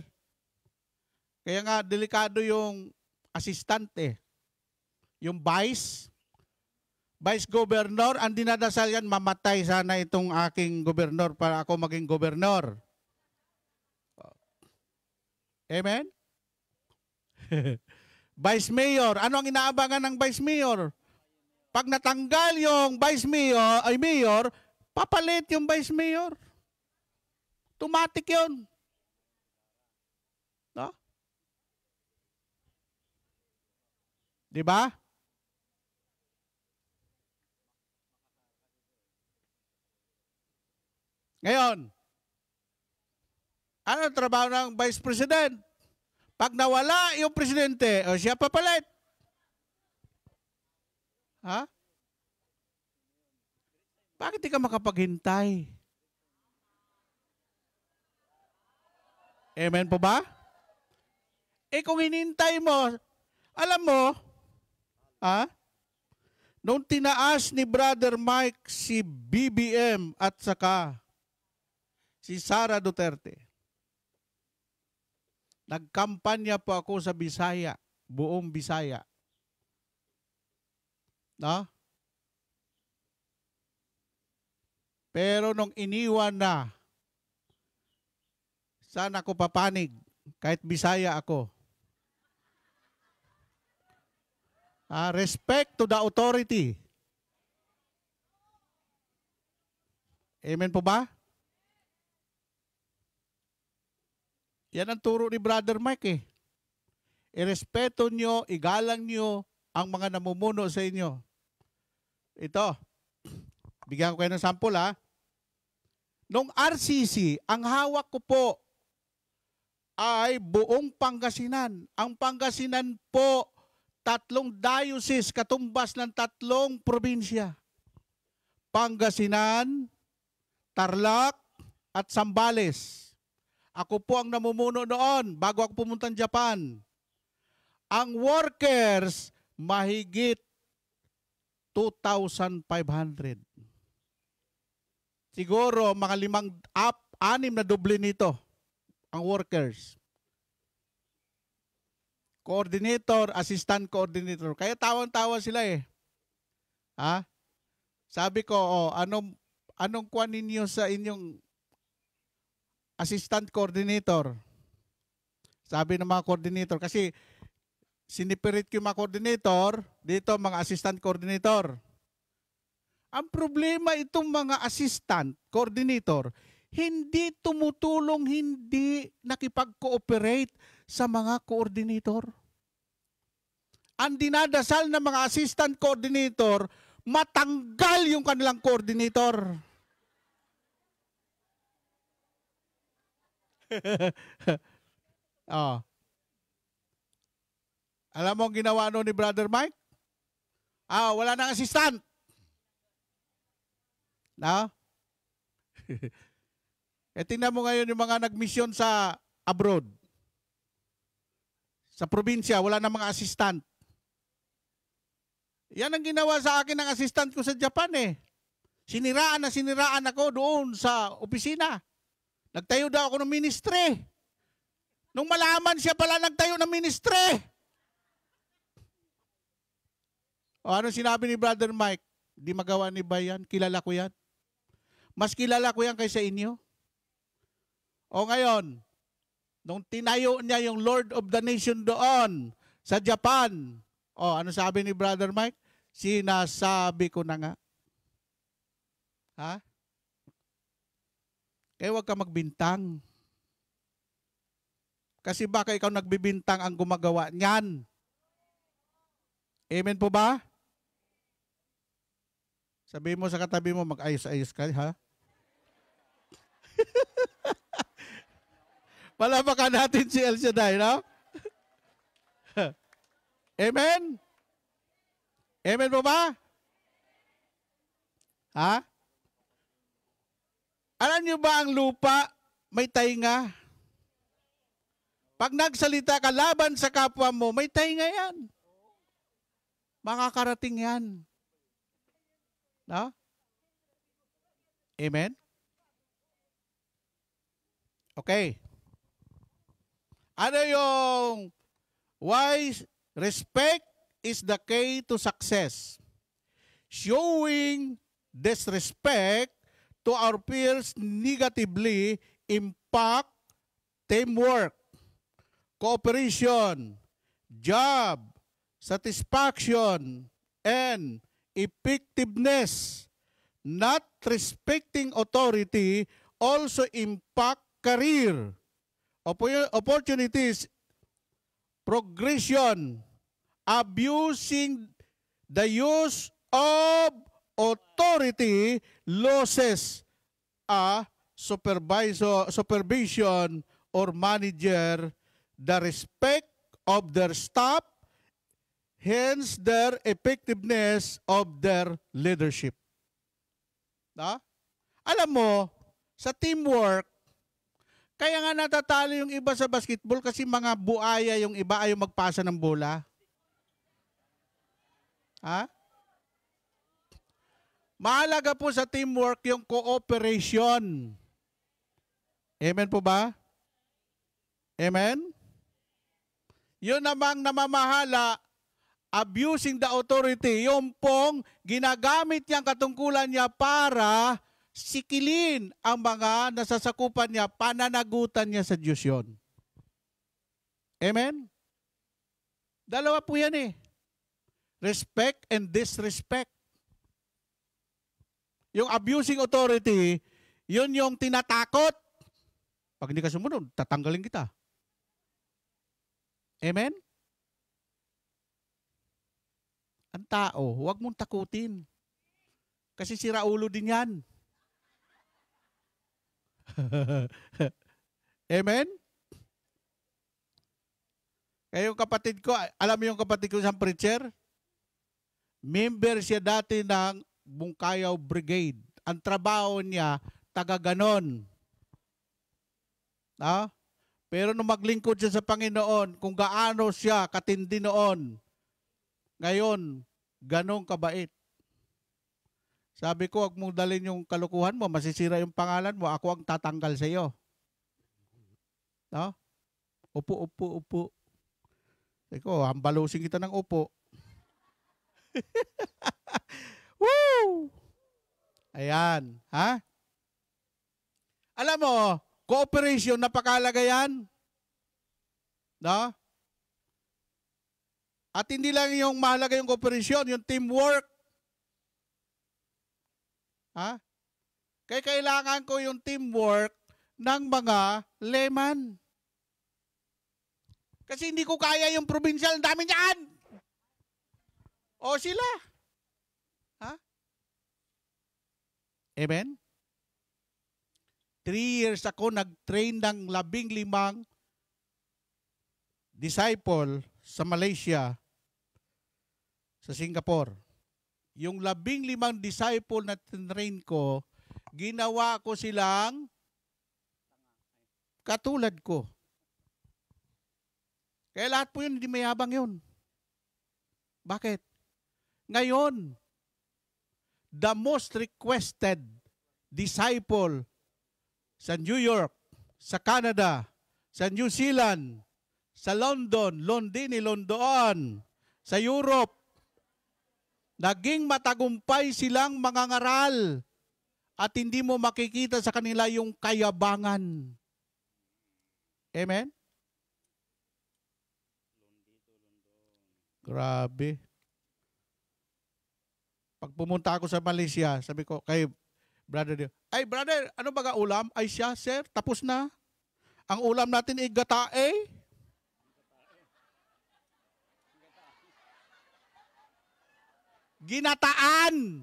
Kaya nga, delikado yung asistante. Yung vice governor, ang dinadasal yan, mamatay sana itong aking gobernador para ako maging gobernador. Amen? Vice mayor, ano ang inaabangan ng vice mayor? Pag natanggal yung vice mayor, papalit yung vice mayor. Automatic yun. No? Di ba? Ngayon, ano ang trabaho ng vice president? Pag nawala yung presidente, o siya papalit. Ha? Bakit di ka makapaghintay? Amen po ba? Eh kung hinintay mo, alam mo, nung tinaas ni Brother Mike si BBM at saka si Sara Duterte, nagkampanya po ako sa Bisaya, buong Bisaya. No? Pero nung iniwan na, saan ako papanig? Kahit Bisaya ako. Respect to the authority. Amen po ba? Yan ang turo ni Brother Mike eh. Irespeto nyo, igalang nyo ang mga namumuno sa inyo. Ito, bigyan ko kayo ng sample ha. Nung RCC, ang hawak ko po ay buong Pangasinan. Ang Pangasinan po, 3 diocese, katumbas ng 3 probinsya. Pangasinan, Tarlac, at Zambales. Ako po ang namumuno noon bago ako pumunta ng Japan. Ang workers, mahigit 2,500. Siguro mga 6 na doble nito ang workers. Coordinator, assistant coordinator. Kaya tawan-tawa sila eh. Ha? Sabi ko, anong kuha ninyo sa inyong assistant coordinator? Sabi ng mga coordinator, kasi sinipirit ko yung mga coordinator, dito mga assistant coordinator. Ang problema itong mga assistant coordinator, hindi tumutulong, hindi nakipag-cooperate sa mga coordinator. Ang dinadasal ng mga assistant coordinator, matanggal yung kanilang coordinator. Alam mo ang ginawa ni Brother Mike? Wala nang assistant. No? Tingnan mo ngayon yung mga nag-mission sa abroad. Sa probinsya, wala nang mga assistant. Yan ang ginawa sa akin ng assistant ko sa Japan eh. Siniraan ako doon sa opisina. Nagtayo daw ako ng ministry. Nung malaman siya pala nagtayo ng ministry. Ano sinabi ni Brother Mike? Di magawa ni Bayan? Kilala ko yan. Mas kilala ko yan kaysa inyo. O ngayon, nung tinayo niya yung Lord of the Nation doon sa Japan, ano sabi ni Brother Mike? Sinasabi ko na nga. Ha? Kaya huwag ka magbintang. Kasi baka ikaw nagbibintang ang gumagawa niyan. Amen po ba? Sabihin mo sa katabi mo, mag-ayos-ayos ka, ha? Palapakan natin si El Shaddai, no? Amen? Amen po ba? Ha? Alam niyo ba ang lupa may tainga? Pag nagsalita ka laban sa kapwa mo, may tainga yan. Makakarating yan. No? Amen? Okay. Ano yung why respect is the key to success? Showing disrespect to our peers negatively impact teamwork, cooperation, job, satisfaction, and effectiveness. Not respecting authority also impact career, opportunities, progression. Abusing the use of authority loses a supervision or manager the respect of their staff, hence their effectiveness of their leadership. No? Alam mo, sa teamwork, kaya nga natatalo yung iba sa basketball kasi mga buaya yung iba ayaw magpasa ng bola. Ha? Mahalaga po sa teamwork yung cooperation. Amen po ba? Amen? Yun namang namamahala, abusing the authority, yung pong ginagamit niyang katungkulan niya para sikilin ang mga nasasakupan niya, pananagutan niya sa Diyos yun. Amen? Dalawa po yan eh. Respect and disrespect. Yung abusing authority, yun yung tinatakot. Pag hindi ka sumunod, tatanggalin kita. Amen? Ang tao, huwag mong takutin. Kasi sira ulo din yan. Amen? Kaya yung kapatid ko, alam mo yung kapatid ko isang preacher? Member siya dati ng Bungkayaw Brigade. Ang trabaho niya, taga-ganon. No? Pero nung maglingkod siya sa Panginoon, kung gaano siya katindi noon, ngayon, ganong kabait. Sabi ko, huwag mong dalhin yung kalukuhan mo, masisira yung pangalan mo, ako ang tatanggal sa iyo. No? Upo, upo, upo. Sabi ko, hambalusin kita ng upo. Woo! Ayan. Ha? Alam mo, cooperation, napakalaga yan. No? At hindi lang yung mahalaga yung cooperation, yung teamwork. Ha? Kaya kailangan ko yung teamwork ng mga layman. Kasi hindi ko kaya yung provincial, ang dami niyan. O sila. Ha? Amen? 3 years ako nag-train ng 15 disciple sa Malaysia, sa Singapore. Yung 15 disciple na train ko, ginawa ko silang katulad ko. Kaya lahat po yun, hindi mayabang yun. Bakit? Ngayon, the most requested disciple sa New York, sa Canada, sa New Zealand, sa London, London, sa Europe, naging matagumpay silang mangangaral at hindi mo makikita sa kanila yung kayabangan. Amen? Grabe. Pag pumunta ako sa Malaysia, sabi ko kay brother, ay brother, ano ba ulam? Ay siya, sir, tapos na. Ang ulam natin ay gatae. Ginataan.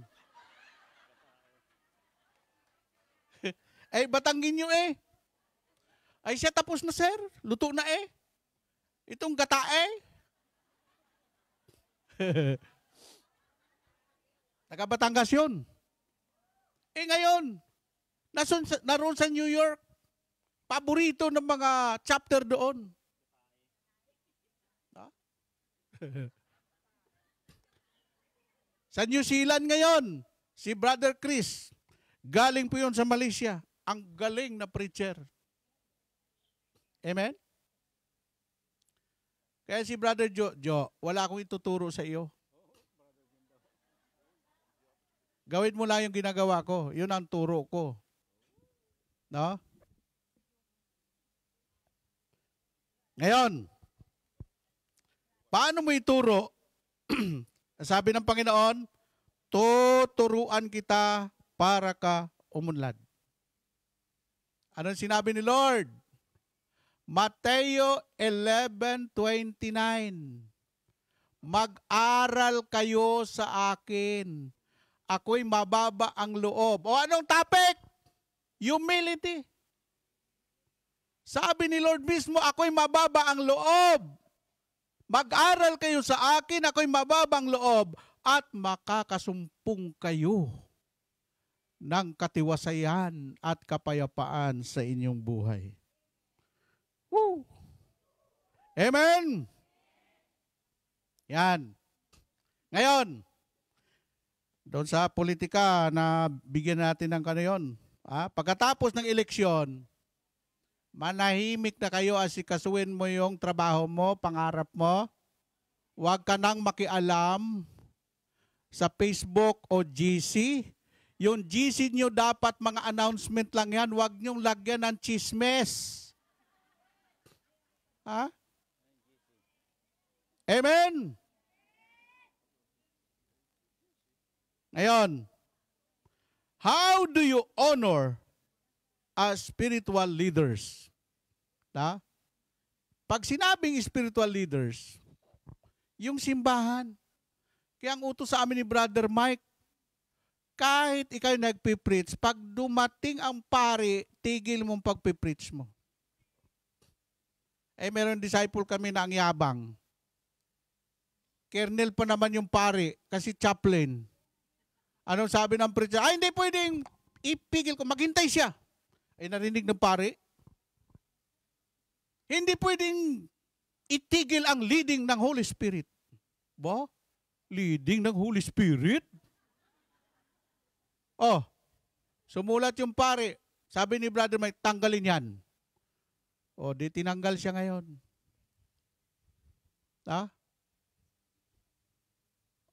Eh, Batanguin nyo eh. Ay siya tapos na sir. Luto na eh. Itong gata eh. Taga Batangas yun. Eh ngayon, naroon sa New York, paborito ng mga chapter doon. Ha? Sa New Zealand ngayon, si Brother Chris, galing po yun sa Malaysia. Ang galing na preacher. Amen? Kaya si Brother Jo, wala akong ituturo sa iyo. Gawin mo lang yung ginagawa ko. Yun ang turo ko. No? Ngayon, paano mo ituro? Sabi ng Panginoon, tuturuan kita para ka umunlad. Anong sinabi ni Lord? Mateo 11:29. Mag-aral kayo sa akin. Ako'y mababa ang loob. O anong topic? Humility. Sabi ni Lord mismo, ako'y mababa ang loob. Mag-aral kayo sa akin, ako'y mababang loob, at makakasumpong kayo ng katiwasayan at kapayapaan sa inyong buhay. Woo! Amen! Yan. Ngayon, doon sa politika na bigyan natin ng kanayon, pagkatapos ng eleksyon, manahimik na kayo, asikasuin mo yung trabaho mo, pangarap mo. Huwag ka nang makialam sa Facebook o GC. Yung GC nyo dapat mga announcement lang yan. Huwag nyong lagyan ng chismes. Ha? Amen? Ngayon, how do you honor as spiritual leaders? Ha? Pag sinabing spiritual leaders, yung simbahan, kaya ang utos sa amin ni Brother Mike, kahit ikaw nagpipreach, pag dumating ang pari, tigil mong pagpipreach mo. Eh, meron disciple kami na ang yabang. Kernel pa naman yung pari, kasi chaplain. Anong sabi ng preacher? Ay, hindi pwedeng ipigil ko. Maghintay siya. Ay, narinig ng pari. Hindi pwedeng itigil ang leading ng Holy Spirit. Ba? Leading ng Holy Spirit? Oh, sumulat yung pari. Sabi ni Brother Mike, tanggalin yan. Oh, di tinanggal siya ngayon. Ha?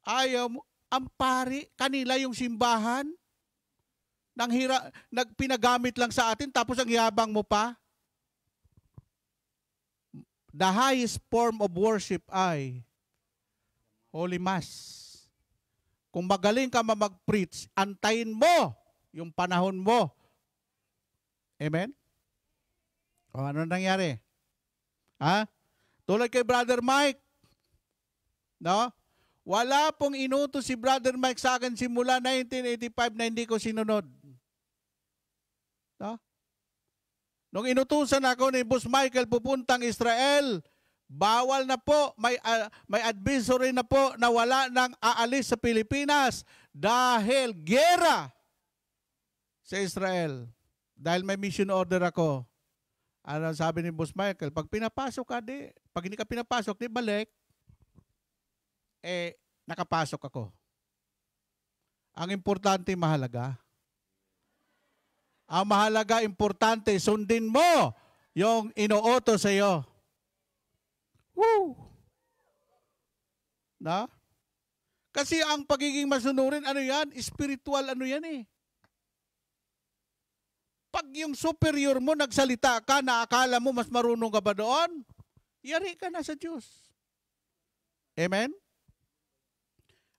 Ayaw mo. Ang pari, kanila yung simbahan, nagpinagamit lang sa atin, tapos ang yabang mo pa. The highest form of worship ay Holy Mass. Kung magaling ka mag-preach, antayin mo yung panahon mo. Amen? O ano nangyari? Ha? Tulad kay Brother Mike. No? Wala pong inutos si Brother Mike sa akin simula 1985 na hindi ko sinunod. No? Nung inutusan ako ni Boss Michael pupuntang Israel, bawal na po, may advisory na po na wala nang aalis sa Pilipinas dahil gera sa Israel. Dahil may mission order ako. Ano sabi ni Boss Michael? Pag pinapasok ka, pag hindi ka pinapasok, di balik. Nakapasok ako. Ang importante, mahalaga. Ang mahalaga, importante, sundin mo yung inuuto sa iyo. Woo! Na? Kasi ang pagiging masunurin, ano yan? Spiritual, ano yan eh. Pag yung superior mo, nagsalita ka, na akala mo mas marunong ka ba doon, yari ka na sa Diyos. Amen?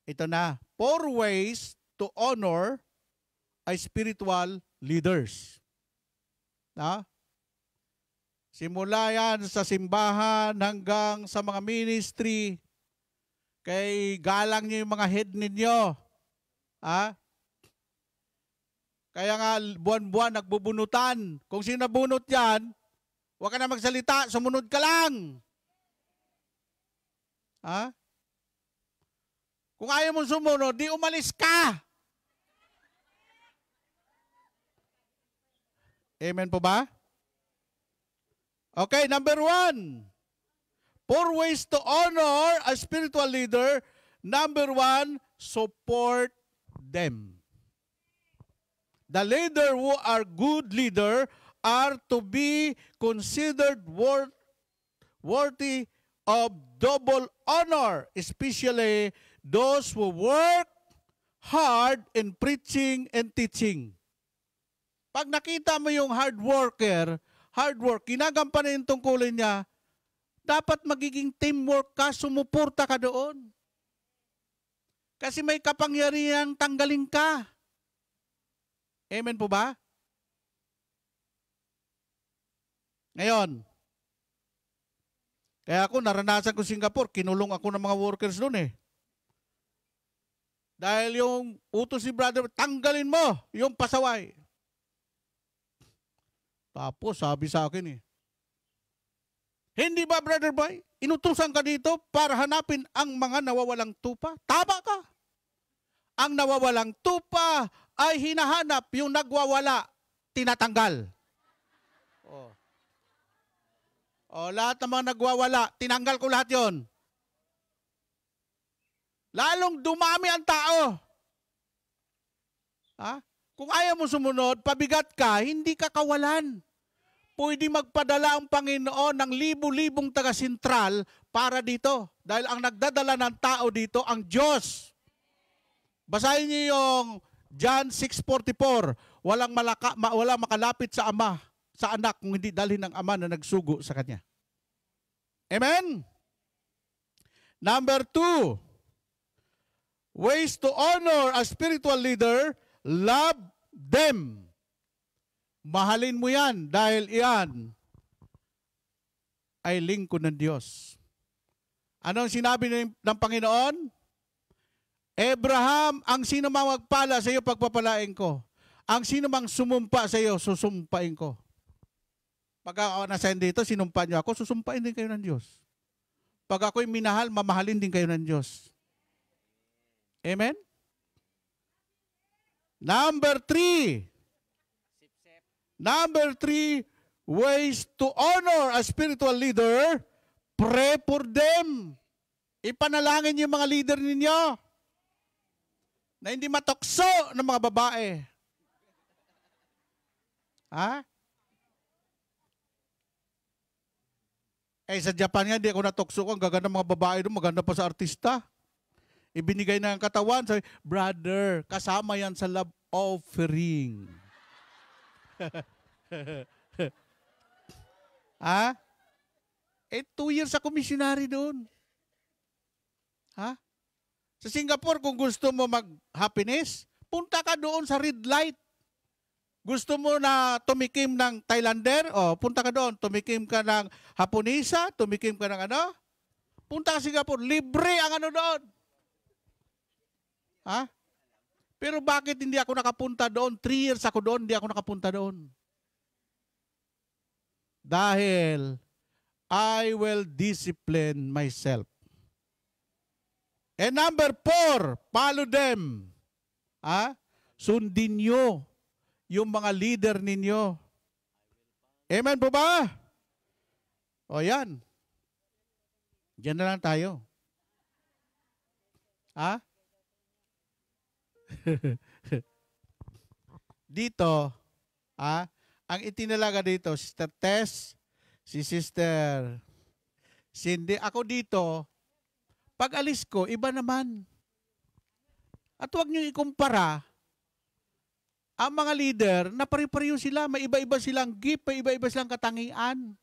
Ito na, 4 ways to honor a spiritual leaders. Na? Simula yan sa simbahan hanggang sa mga ministry. Kay galang niyo yung mga head ninyo. Ha? Kaya nga buwan-buwan nagbubunutan. Kung sino nabunot yan, huwag ka na magsalita, sumunod ka lang. Ha? Kung ayaw mong sumunod, di umalis ka. Amen po ba? Okay, number 1. 4 ways to honor a spiritual leader. Number 1, support them. The leader who are good leader are to be considered worthy of double honor, especially those who work hard in preaching and teaching. Pag nakita mo yung hard work, ginagampanan yung tungkulin niya, dapat magiging teamwork ka, sumuporta ka doon. Kasi may kapangyarihang tanggalin ka. Amen po ba? Ngayon, kaya ako naranasan ko Singapore, kinulong ako ng mga workers doon eh. Dahil yung utos ni brother, tanggalin mo yung pasaway. Tapos sabi sa akin eh, hindi ba brother boy, inutusan ka dito para hanapin ang mga nawawalang tupa? Tama ka. Ang nawawalang tupa ay hinahanap, yung nagwawala, tinatanggal. Lahat ng mga nagwawala, tinanggal ko lahat yon. Lalong dumami ang tao. Ha? Kung ayaw mo sumunod, pabigat ka, hindi ka kawalan. Pwede magpadala ang Panginoon ng libu-libong taga-sentral para dito. Dahil ang nagdadala ng tao dito, ang Diyos. Basahin niyo yung John 6:44. Walang makalapit sa ama, sa anak, kung hindi dalhin ng ama na nagsugo sa kanya. Amen? Number 2, ways to honor a spiritual leader, love them. Mahalin mo yan dahil iyan ay lingkod ng Diyos. Ano ang sinabi ng Panginoon? Abraham, ang sino mang magpala sa iyo, pagpapalain ko. Ang sino mang sumumpa sa iyo, susumpain ko. Pag ako nasayin dito, sinumpa niyo ako, susumpain din kayo ng Diyos. Pag ako'y minahal, mamahalin din kayo ng Diyos. Amen? Number 3, ways to honor a spiritual leader, pray for them. Ipanalangin yung mga leader ninyo na hindi matokso ng mga babae. Ha? Sa Japan nga, hindi ako natokso ko. Ang gaganda mga babae doon, maganda pa sa artista. Ibinigay na ang katawan. Sabi, brother, kasama yan sa love offering. Ha? 2 years ako missionary doon. Ha? Sa Singapore, kung gusto mo mag-happiness, punta ka doon sa red light. Gusto mo na tumikim ng Thailander? Punta ka doon. Tumikim ka ng Haponesa? Tumikim ka ng ano? Punta ka sa Singapore. Libre ang ano doon. Ha? Pero bakit hindi ako nakapunta doon? 3 years ako doon, hindi ako nakapunta doon. Dahil I will discipline myself. And number 4, follow them. Sundin nyo yung mga leader ninyo. Amen po ba? Yan. Diyan na lang tayo. Dito, ang itinalaga dito, Sister Tess, si Sister Cindy, ako dito, pag alis ko, iba naman. At huwag niyo ikumpara ang mga leader na pare-pareho sila, may iba-iba silang gift, may iba-iba silang katangian.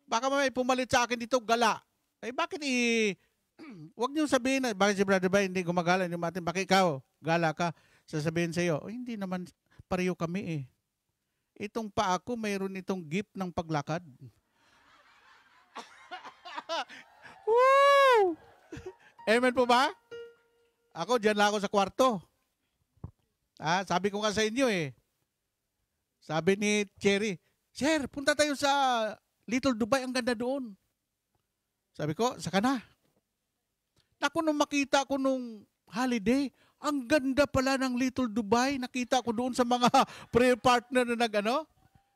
Baka may pumalit sa akin dito, gala. Bakit huwag niyo sabihin na, bakit si Brother Bay hindi gumagala, hindi matin, bakit ikaw, gala ka, sasabihin sa iyo, hindi naman pareho kami Itong pa ako, mayroon itong gift ng paglakad. Woo! Amen po ba? Ako, dyan lang ako sa kwarto. Sabi ko nga sa inyo eh. Sabi ni Cherry, Sir, punta tayo sa Little Dubai, ang ganda doon. Sabi ko, saka na. Naku, nung makita ko nung holiday, ang ganda pala ng Little Dubai. Nakita ko doon sa mga prayer partner na nag-ano.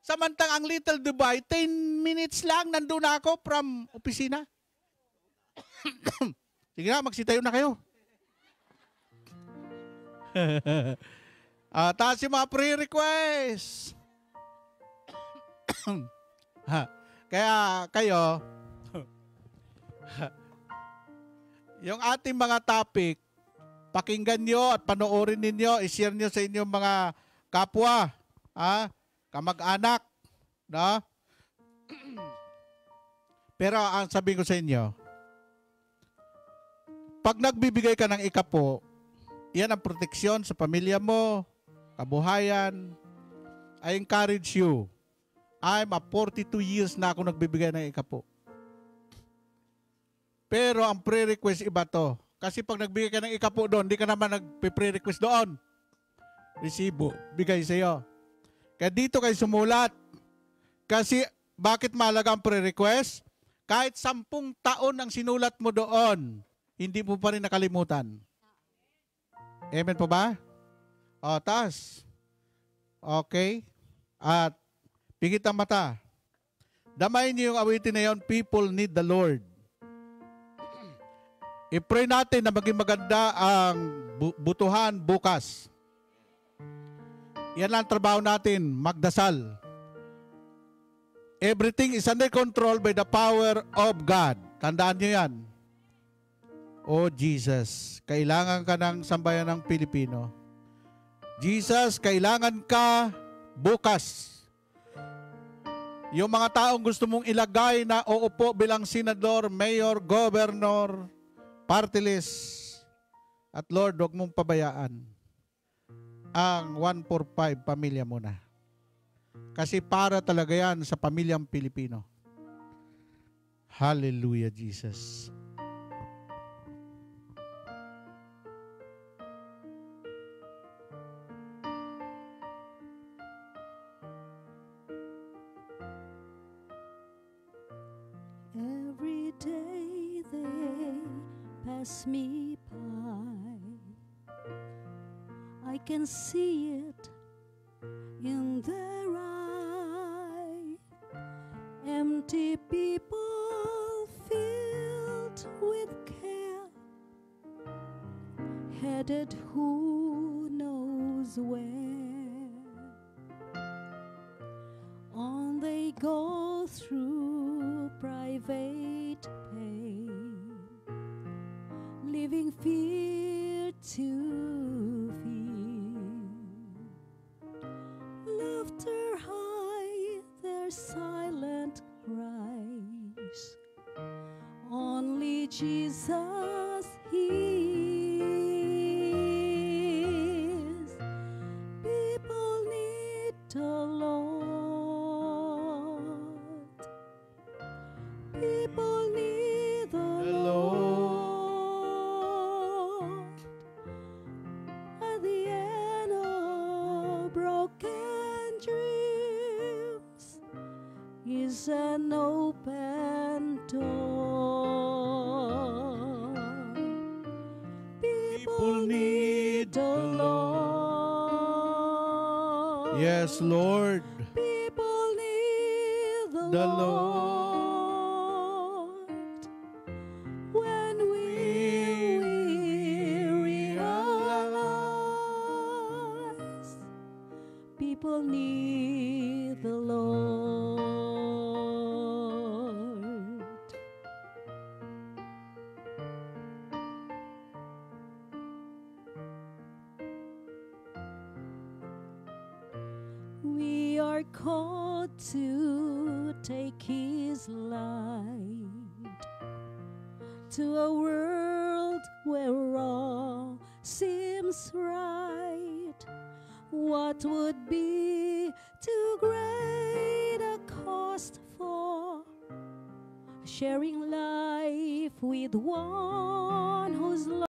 Samantang ang Little Dubai, 10 minutes lang, nandun na ako from opisina. Sige na, magsitayo na kayo. Taas yung mga prayer requests. Kaya kayo, yung ating mga topic, pakinggan nyo at panoorin ninyo, i-share nyo sa inyong mga kapwa, kamag-anak, no? Pero ang sabihin ko sa inyo, pag nagbibigay ka ng ikapo, yan ang proteksyon sa pamilya mo, kabuhayan. I encourage you. I'm 42 years na ako nagbibigay ng ikapo. Pero ang prayer request iba to. Kasi pag nagbigay ka ng ikapo doon, di ka naman nagpe-prayer request doon. Resibo, bigay sa iyo. Kaya dito kayo sumulat. Kasi bakit mahalaga ang prayer request? Kahit 10 taon ang sinulat mo doon, hindi mo pa rin nakalimutan. Amen po ba? O, taas. Okay. At pigit ang mata. Damayin niyo yung awitin na yun, people need the Lord. I-pray natin na maging maganda ang butuhan bukas. Yan lang trabaho natin, magdasal. Everything is under control by the power of God. Tandaan niyo yan. Oh Jesus, kailangan ka ng sambayan ng Pilipino. Jesus, kailangan ka bukas. Yung mga taong gusto mong ilagay na uupo bilang senador, mayor, governor, party list, at Lord, huwag mong pabayaan ang 145 pamilya mo na. Kasi para talaga yan sa pamilyang Pilipino. Hallelujah, Jesus. Every day they pass me by, I can see it in their eye. Empty people filled with care, headed who knows where. On they go through private pain, living fear to fear. Laughter high, their silent cries. Only Jesus hears. People need the Lord. People need the Lord. At the end of broken dreams is an open door. People need the Lord. Yes, Lord. People need the Lord. When we realize people need the Lord. We are called to take His light to a world where all seems right. What would be too great a cost for sharing life with one whose